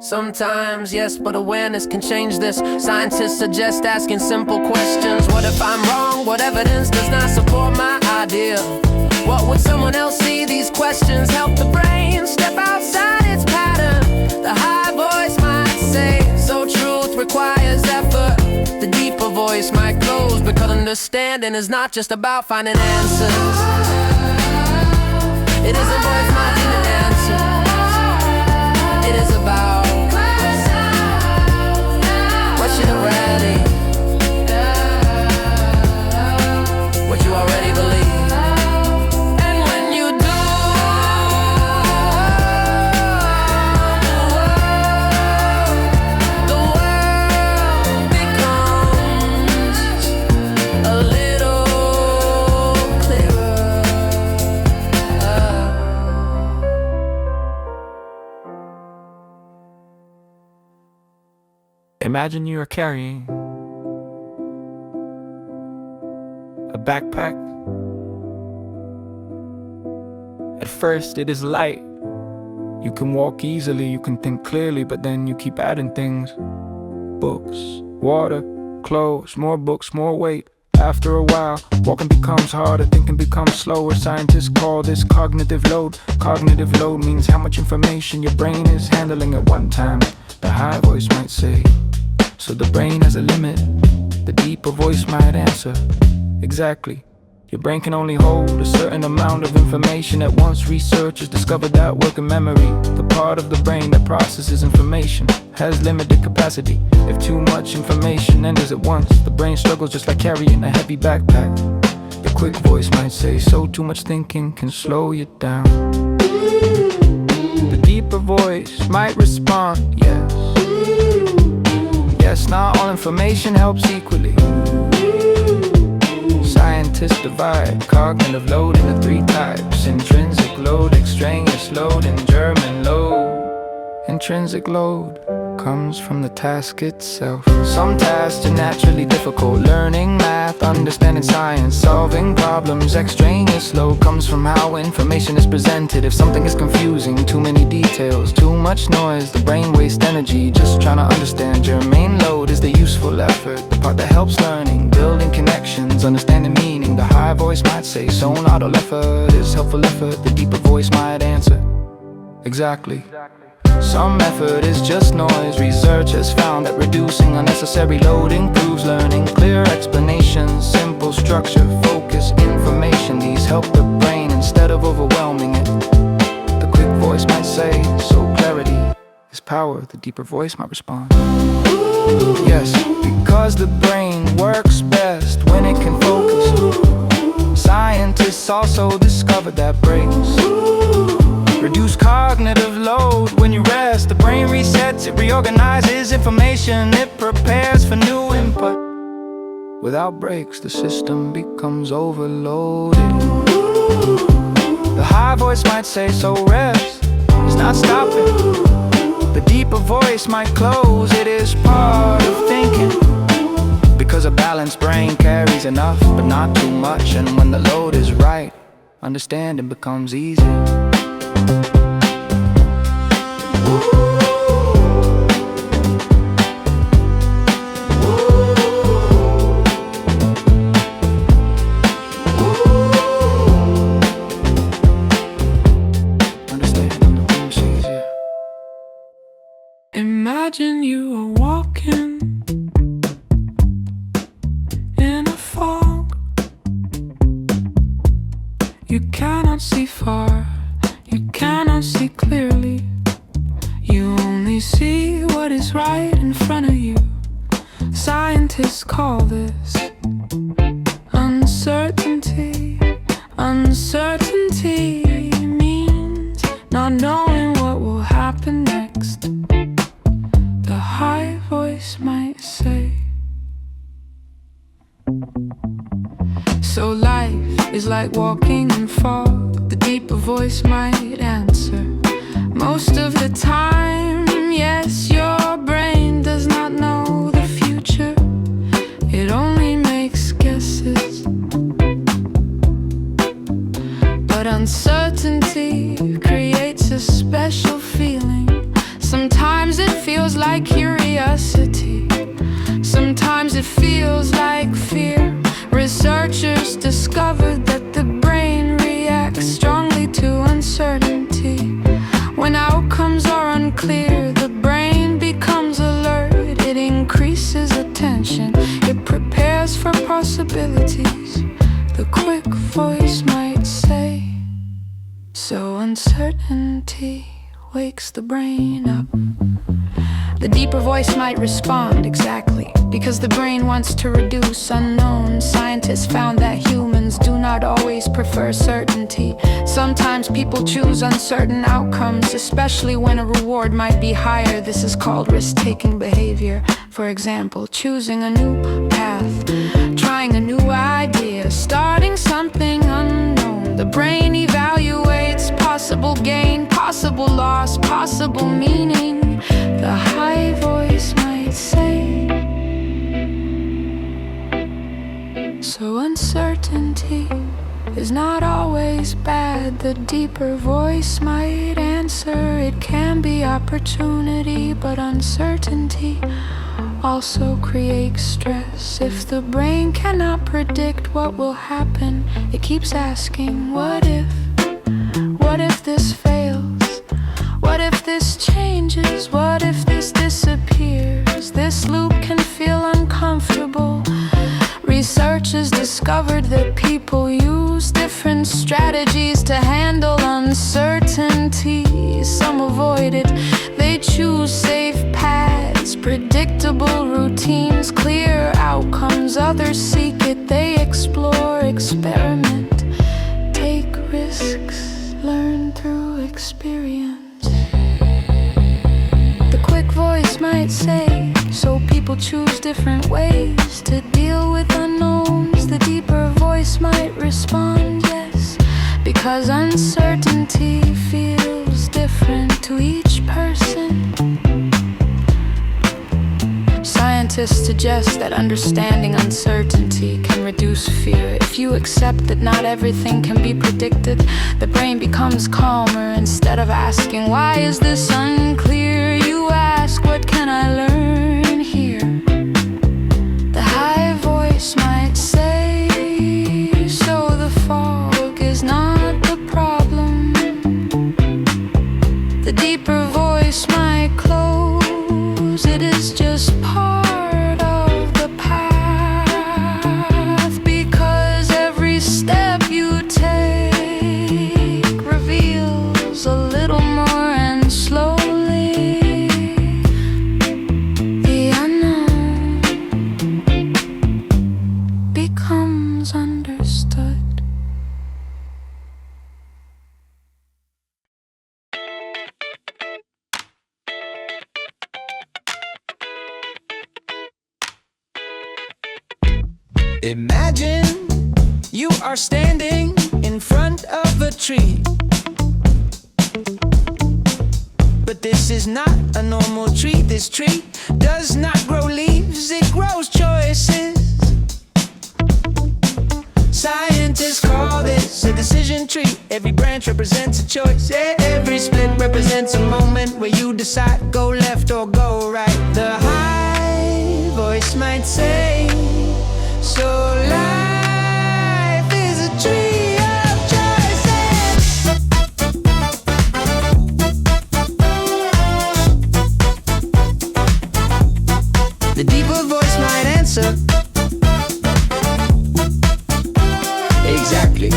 Sometimes, yes, but awareness can change this. Scientists suggest asking simple questions. What if I'm wrong? What evidence does not support my idea? What would someone else see? These questions help the brain step outside its pattern. The high voice might say, so truth requires effort. The deeper voice might close, because understanding is not just about finding answers. It is a voice might need an answer. It is about what you already, what you already believe. And when you do, the world becomes a little clearer. Imagine you are carrying a backpack. At first it is light. You can walk easily, you can think clearly, but then you keep adding things. Books, water, clothes, more books, more weight. After a while, walking becomes harder, thinking becomes slower. Scientists call this cognitive load. Cognitive load means how much information your brain is handling at one time. The high voice might say, so the brain has a limit. The deeper voice might answer, exactly. Your brain can only hold a certain amount of information at once. Researchers discovered that working memory, the part of the brain that processes information, has limited capacity. If too much information enters at once, the brain struggles just like carrying a heavy backpack. The quick voice might say, so too much thinking can slow you down. The deeper voice might respond, yes. Yes, not all information helps equally. Scientists divide cognitive load into 3 types: intrinsic load, extraneous load, and German load. Intrinsic load comes from the task itself. Some tasks are naturally difficult: learning math, understanding science, solving problems. Extraneous load comes from how information is presented. If something is confusing, too many details, too much noise, the brain wastes energy just trying to understand. Germane load is the useful effort, the part that helps learning, building connections, understanding meaning. The high voice might say, so not all effort is helpful effort. The deeper voice might answer, exactly. Some effort is just noise. Research has found that reducing unnecessary load improves learning. Clear explanations, simple structure, focus, information. These help the brain instead of overwhelming it. The quick voice might say, so clarity is power. The deeper voice might respond, yes, because the brain works best when it can focus. Scientists also discovered that breaks reduce cognitive load. When you rest, the brain resets, it reorganizes information, it prepares for new input. Without breaks, the system becomes overloaded. The high voice might say, so rest is not stopping. The deeper voice might close, it is part of thinking. Because a balanced brain carries enough, but not too much. And when the load is right, understanding becomes easy. Imagine you are walking in a fog. You cannot see far, you cannot see clearly. You only see what is right in front of you. Scientists call this uncertainty. Uncertainty means not knowing what will happen next. The high voice might say, so life is like walking in fog. The deeper voice might answer, most of the time, yes, your brain does not know the future. It only makes guesses. But uncertainty creates a special feeling. Sometimes it feels like curiosity, sometimes it feels like fear. Researchers discovered that the brain reacts strongly to uncertainty. When outcomes are unclear, the brain becomes alert. It increases attention, it prepares for possibilities. The quick voice might say, so uncertainty wakes the brain up. The deeper voice might respond, exactly, because the brain wants to reduce unknown. Scientists found that humans do not always prefer certainty. Sometimes people choose uncertain outcomes, especially when a reward might be higher. This is called risk-taking behavior. For example, choosing a new path, trying a new idea, starting something unknown. The brain evaluates possible gain, possible loss, possible meaning. The high voice might say, so uncertainty is not always bad. The deeper voice might answer, it can be opportunity, but uncertainty also creates stress. If the brain cannot predict what will happen, it keeps asking, what if? What if this fails? What if this changes? What if this disappears? This loop can feel uncomfortable. Researchers discovered that people use different strategies to handle uncertainty. Some avoid it, they choose safe paths, predictable routines, clear outcomes. Others seek it, they explore, experiment, take risks, learn through experience. The quick voice might say, so people choose different ways to deal with unknowns. The deeper voice might respond, yes, because uncertainty feels different to each person. Scientists suggest that understanding uncertainty can reduce fear. If you accept that not everything can be predicted, the brain becomes calmer. Instead of asking, why is this unclear? You ask, what can I learn here? The high voice might say, so the fog is not the problem. The deeper voice might close, it is just part of the path, because every step you take reveals a little more, and slowly the unknown becomes understood. Imagine you are standing in front of a tree, but this is not a normal tree. This tree does not grow leaves, it grows choices. Scientists call this a decision tree. Every branch represents a choice. Every split represents a moment where you decide, go left or go right. The high voice might say, so life is a tree of choices. The deeper voice might answer, exactly.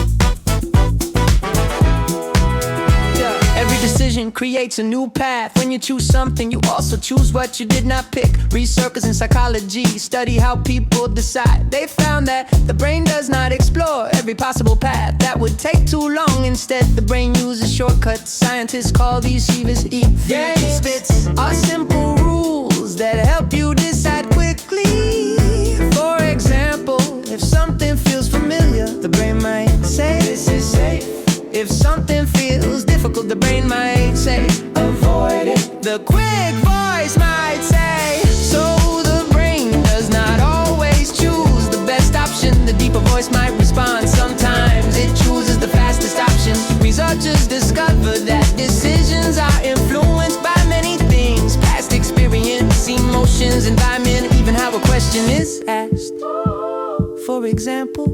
Every decision creates a new path. When you choose something, you also choose what you did not pick. Researchers in psychology study how people decide. They found that the brain does not explore every possible path. That would take too long. Instead, the brain uses shortcuts. Scientists call these Shivas games. Bits are simple rules that help you decide quickly. For example, if something feels familiar, the brain might say, this is safe. If something feels difficult, the brain might say, avoid it. The quick voice might say, so the brain does not always choose the best option. The deeper voice might respond, sometimes it chooses the fastest option. Researchers discover that decisions are influenced by many things. question is asked. For example,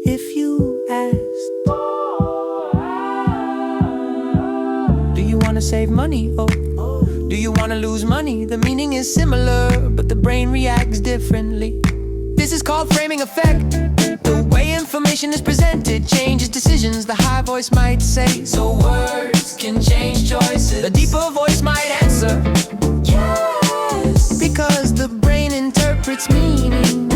if you asked, do you want to save money or do you want to lose money? The meaning is similar, but the brain reacts differently. This is called framing effect. The way information is presented changes decisions, the high voice might say. So words can change choices. The deeper voice might answer yes, because the brain interprets meaning.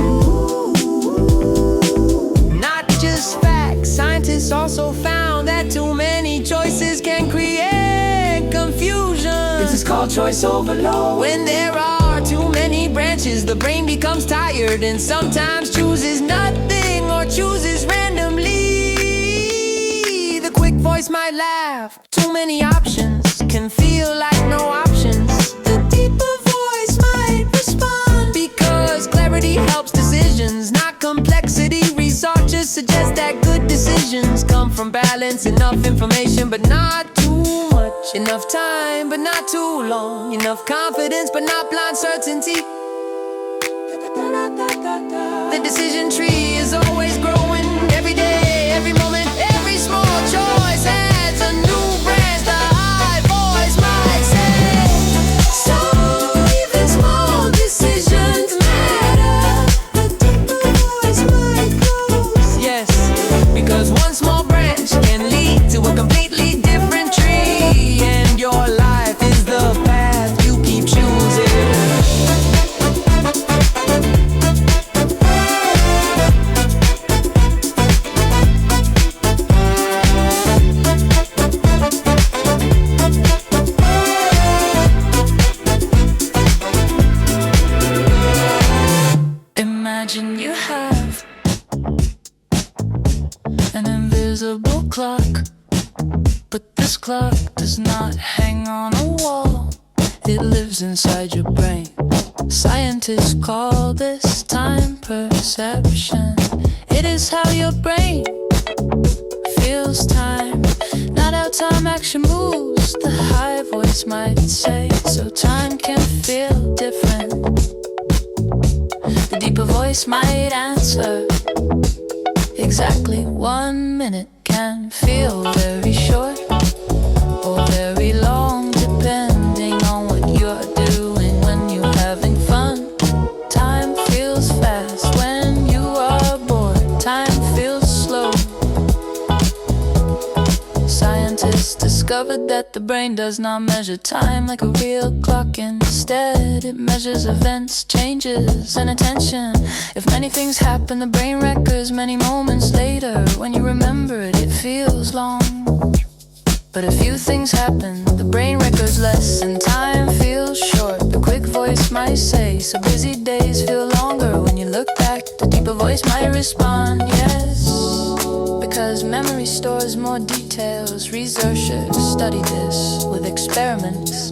Not just facts, scientists also found that too many choices can create confusion. This is called choice overload. When there are too many branches, the brain becomes tired and sometimes chooses nothing or chooses randomly. The quick voice might laugh. Too many options can feel like no options. The deeper voice might respond because clarity helps decisions, not complexity. Researchers suggest that good decisions come from balance, enough information but not too much, enough time but not too long, enough confidence but not blind certainty. The decision tree is always growing every day, every moment, every small choice adds a new branch. The high voice might say, so even small decisions matter. The deeper voice might close. Yes, because one small branch can lead to a completely different tree, and your life is the path you keep choosing. Imagine you have an invisible clock, but this clock does not hang on a wall. It lives inside your brain. Scientists call this time perception. It is how your brain feels time, not how time actually moves. The high voice might say, so time can feel different. The deeper voice might answer, exactly 1 minute can feel very short or very long, depending on what you're doing when you're having fun. Time feels fast when you are bored. Time feels slow. Scientists discovered that the brain does not measure time like a real clock. Instead, it measures events, changes, and attention. If many things happen, the brain records many moments later. When you remember it, it feels long. But a few things happen, the brain records less, and time feels short. The quick voice might say, so busy days feel longer. When you look back, the deeper voice might respond, yes, because memory stores more details. Researchers study this with experiments.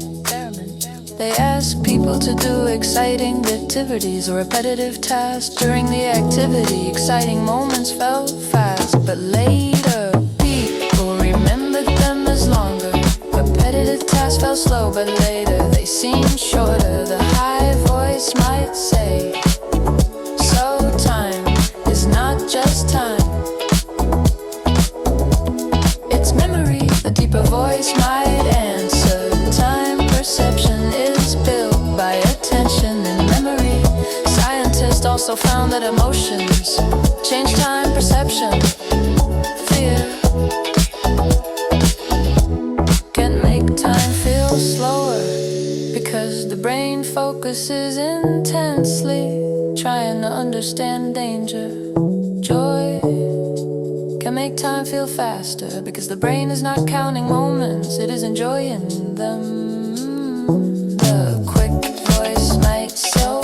They ask people to do exciting activities or repetitive tasks. During the activity, exciting moments felt fast, but later people remembered them as longer. Repetitive tasks felt slow, but later they seemed shorter. The high voice might say, so time is not just time, it's memory. The deeper voice might answer, time perception is built by attention and memory. Scientists also found that emotions change time perception. Fear can make time feel slower because the brain focuses intensely, trying to understand danger. Joy can make time feel faster because the brain is not counting moments, it is enjoying them. The quick voice might so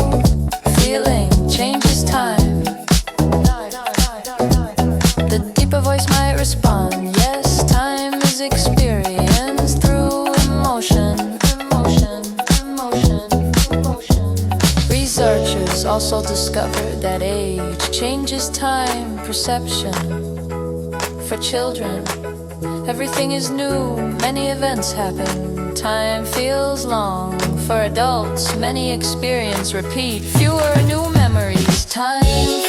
feeling changes time. The deeper voice might respond, yes, time is experienced through emotion. Researchers also discovered that age changes time perception. For children, everything is new, many events happen. Time feels long for adults, many experience repeat, fewer new memories. Time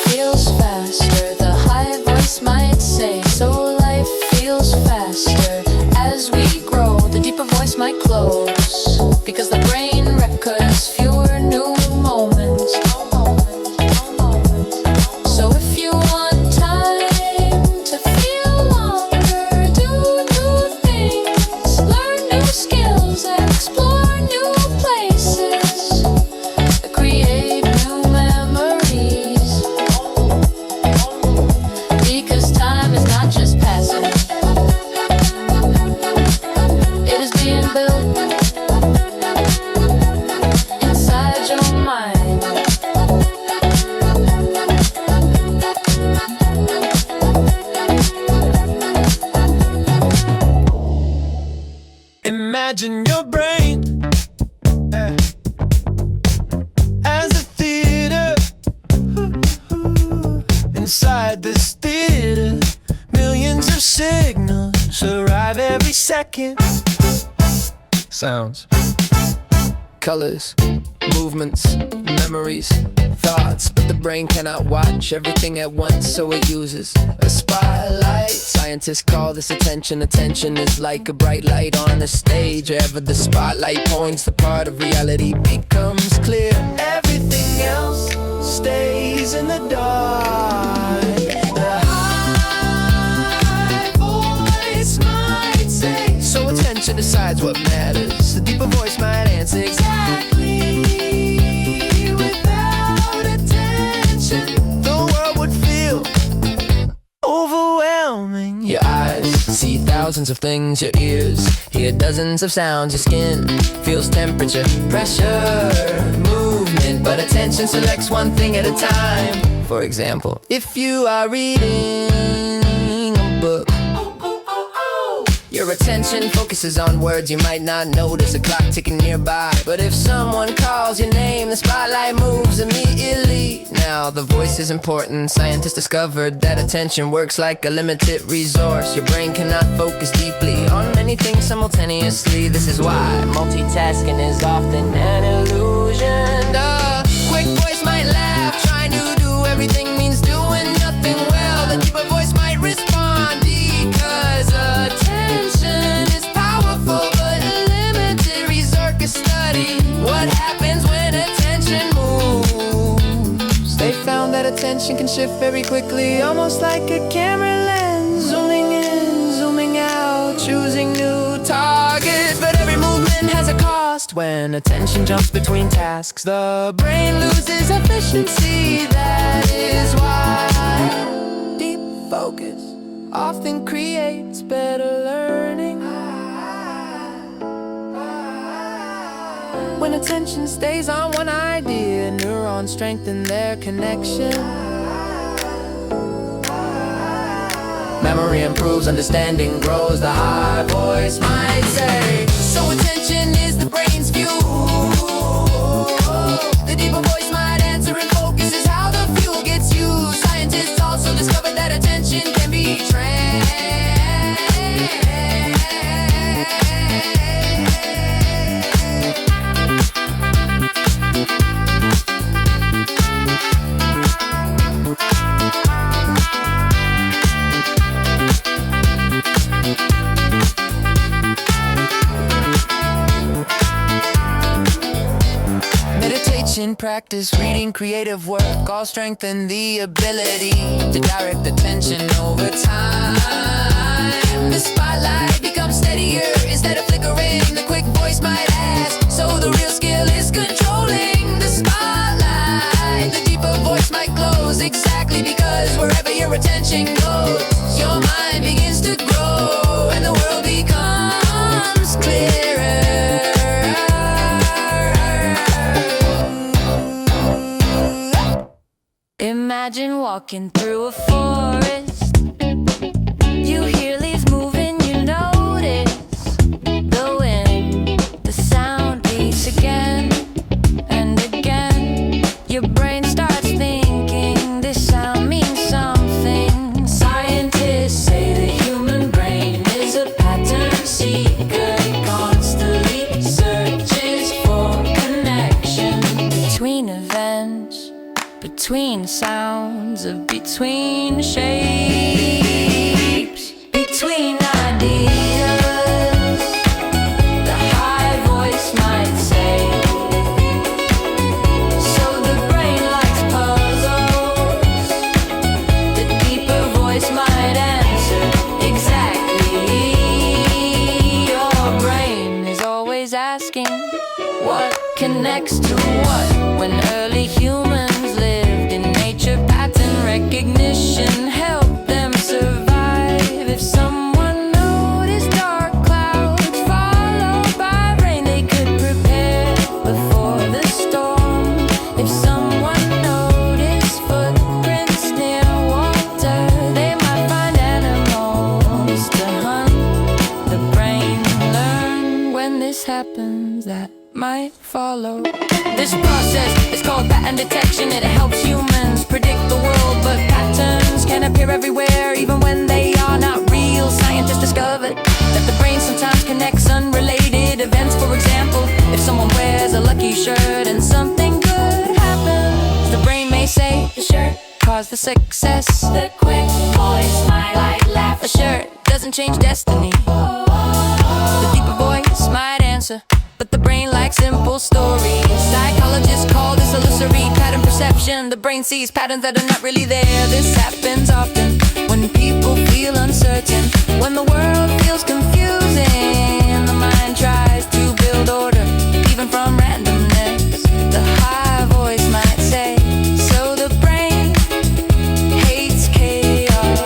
feels faster, the high voice might say. So life feels faster as we grow. The deeper voice might close, because the brain records fewer new moments. So if you want time to feel longer, do new things, learn new skills, explore new places, create new memories. Because time is not just passing, it is being built inside your mind. Imagine your brain as a theater. Inside this theater, millions of signals arrive every second. Sounds, colors, movements, memories, thoughts. But the brain cannot watch everything at once, so it uses a spotlight. Scientists call this attention. Attention is like a bright light on a stage. Wherever the spotlight points, the part of reality becomes clear. Everything else stays in the dark. The high voice might say, so attention decides what matters. The deeper voice might answer exactly. Without attention, the world would feel overwhelming. Your eyes see thousands of things, your ears hear dozens of sounds, your skin feels temperature, pressure, movement, but attention selects one thing at a time. For example, if you are reading a book, your attention focuses on words you might not notice, a clock ticking nearby. But if someone calls your name, the spotlight moves immediately. Now the voice is important. Scientists discovered that attention works like a limited resource. Your brain cannot focus deeply on many things simultaneously. This is why multitasking is often an illusion. A quick voice might laugh, trying to do everything means doing nothing well. The deeper voice might respond because attention is powerful, but a limited resort can study what happens when attention moves. They found that attention can shift very quickly, almost like a camera lens, zooming in, zooming out, choosing new targets. But every movement has a cost. When attention jumps between tasks, the brain loses efficiency. That is why deep focus often creates better learning. When attention stays on one idea, neurons strengthen their connection. Memory improves, understanding grows, the high voice might say. So attention is the brain's fuel. The deeper voice might answer, and focus is how the fuel gets used. Scientists also discovered that attention can be trained. Meditation, practice, reading, creative work all strengthen the ability to direct attention over time. The spotlight becomes steadier instead of flickering. The quick voice might ask, so the real skill is controlling the spotlight. The deeper voice might close, exactly because wherever your attention goes, your mind begins to grow and the world becomes clearer. Imagine walking through a forest. You hear leaves moving, you notice the wind. The sound beats again and again. Your brain starts thinking this sound means something. Scientists say the human brain is a pattern seeker. It constantly searches for ideas, the high voice might say. So the brain likes puzzles, the deeper voice might answer exactly. Your brain is always asking what connects to what. When early humans lived in nature, pattern recognition helped them survive. If someone noticed dark clouds followed by rain, they could prepare before the storm. If someone noticed footprints near water, they might find animals to hunt. The brain learn when this happens, that might follow. This process is called pattern detection. It helps humans predict the world, but patterns can appear everywhere, even when they are not real. Scientists discovered that the brain sometimes connects unrelated events. For example, if someone wears a lucky shirt and something good happens, the brain may say the shirt caused the success. The quick voice might laugh. A shirt doesn't change destiny. The deeper voice might answer, but the brain likes simple stories. Psychologists call this illusory pattern perception. The brain sees patterns that are not really there. This happens often when people feel uncertain, when the world feels confusing. The mind tries to build order, even from randomness. The high voice might say, so the brain hates chaos.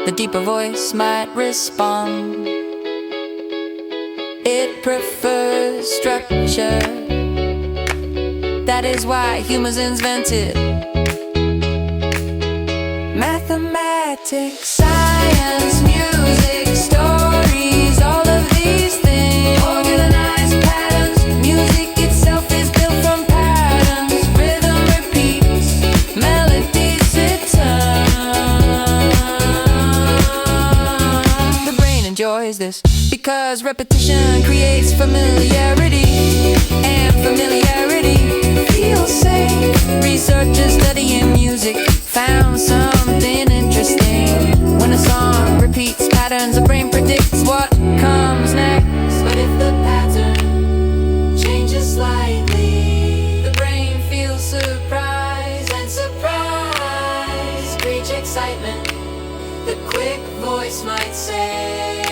The deeper voice might respond, it prefers structure. That is why humans invented mathematics, science, music, stories, all of these things. Organized patterns, music itself is built from patterns. Rhythm repeats, melodies return. The brain enjoys this because repetition creates familiarity, and familiarity feels safe. Researchers studying music found something interesting. When a song repeats patterns, the brain predicts what comes next. But if the pattern changes slightly, the brain feels surprise, and surprise breeds excitement. The quick voice might say.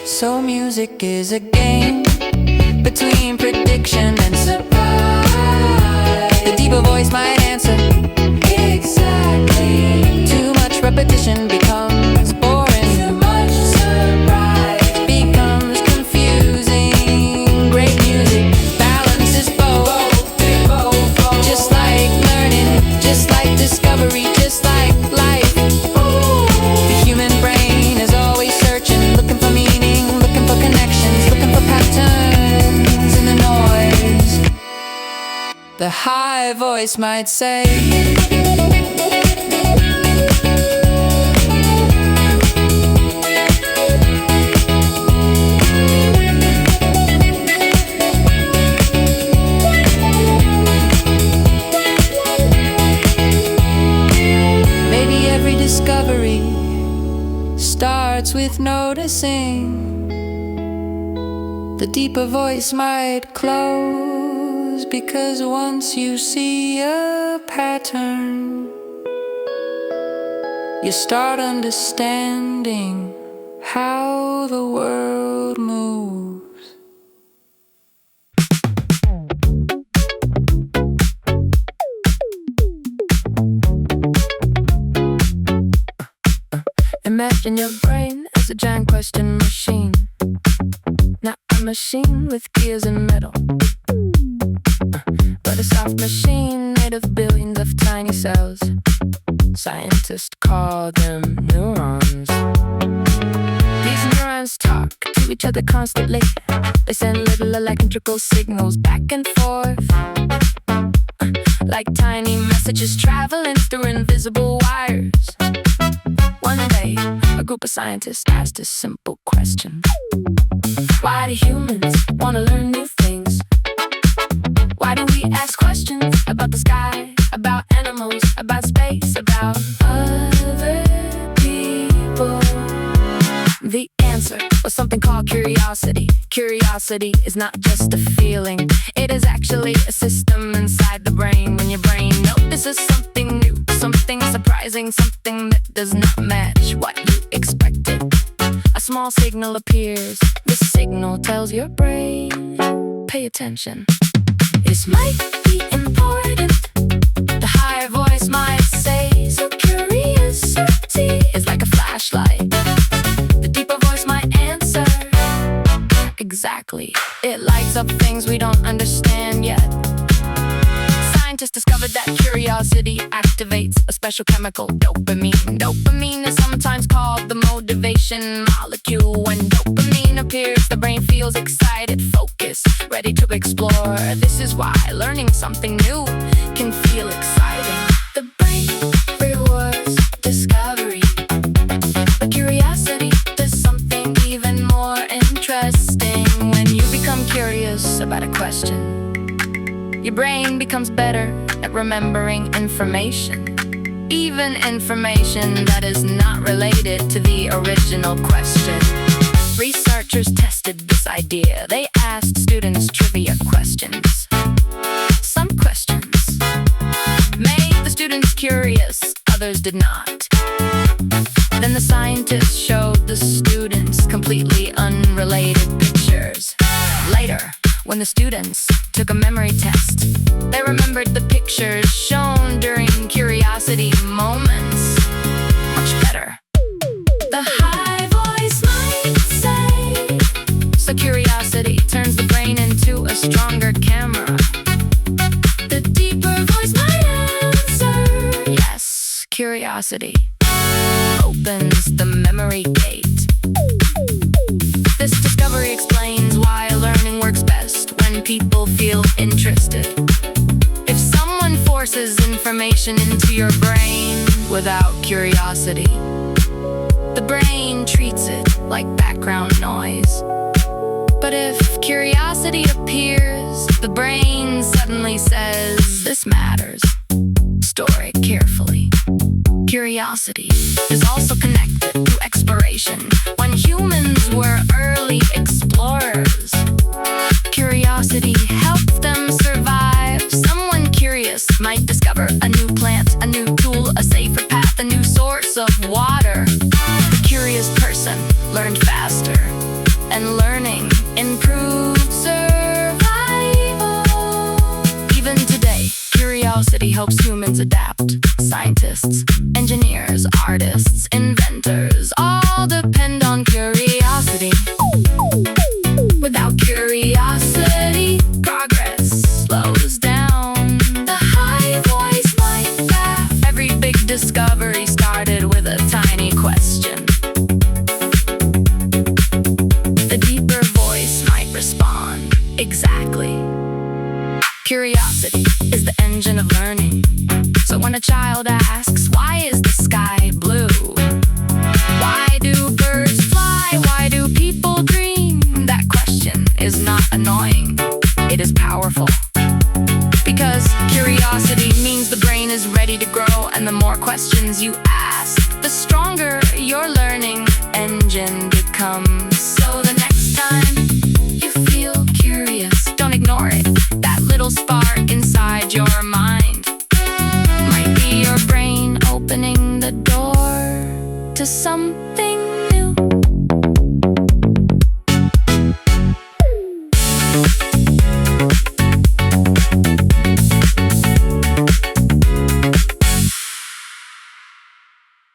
So music is a game between prediction and surprise. The deeper voice might answer exactly. Too much repetition becomes boring. Too much surprise becomes confusing. Great music balances both. Just like learning, just like discovery, just like life. The human brain is always searching, looking for meaning, looking for connections, looking for patterns in the noise. The high voice might say, maybe every discovery starts with noticing. The deeper voice might close, because once you see a pattern, you start understanding how the world moves. Imagine your brain as a giant question machine. Not a machine with gears and metal, but a soft machine made of billions of tiny cells. Scientists call them neurons. These neurons talk to each other constantly. They send little electrical signals back and forth, like tiny messages traveling through invisible wires. One day, a group of scientists asked a simple question: why do humans want to learn new things? Why do we ask questions about the sky, about animals, about space, about others? answer was something called curiosity. Curiosity is not just a feeling, it is actually a system inside the brain. When your brain notices something new, something surprising, something that does not match what you expected, a small signal appears. This signal tells your brain, pay attention. This might be important, the higher voice might say. So curiosity is like a flashlight, the deeper voice might answer. Exactly, it lights up things we don't understand yet. Scientists discovered that curiosity activates a special chemical, dopamine. Dopamine is sometimes called the motivation molecule. When dopamine appears, the brain feels excited, focused, ready to explore. This is why learning something new can feel exciting. The brain rewards discovery, but curiosity does something even more interesting. When you become curious about a question, your brain becomes better at remembering information, even information that is not related to the original question. Researchers tested this idea. They asked students trivia questions. Some questions made the students curious, others did not. Then the scientists showed the students completely unrelated pictures. Later, when the students took a memory test, they remembered the pictures shown during curiosity moments much better. The high voice might say, so curiosity turns the brain into a stronger camera. The deeper voice might answer, yes, curiosity opens the memory gate. This discovery explains why learning works best when people feel interested. If someone forces information into your brain without curiosity, the brain treats it like background noise. But if curiosity appears, the brain suddenly says, this matters. Store it carefully. Curiosity is also connected to exploration. When humans were early explorers, curiosity helped them survive. Someone curious might discover a new plant, a new tool, a safer path, a new source of water. The curious person learned faster, and learning improved survival. Even today, curiosity helps humans adapt. Scientists, engineers, artists, inventors all depend on curiosity. Without curiosity, progress slows down. The high voice might laugh. Every big discovery started with a tiny question. The deeper voice might respond, exactly. Curiosity is the engine of learning. So when a child asks, why is the sky blue? Why do birds fly? Why do people dream? That question is not annoying, it is powerful. Because curiosity means the brain is ready to grow, and the more questions you ask, the stronger your learning engine becomes. So the next time you feel curious, don't ignore it. That little spark inside your mind might be your brain opening the door to something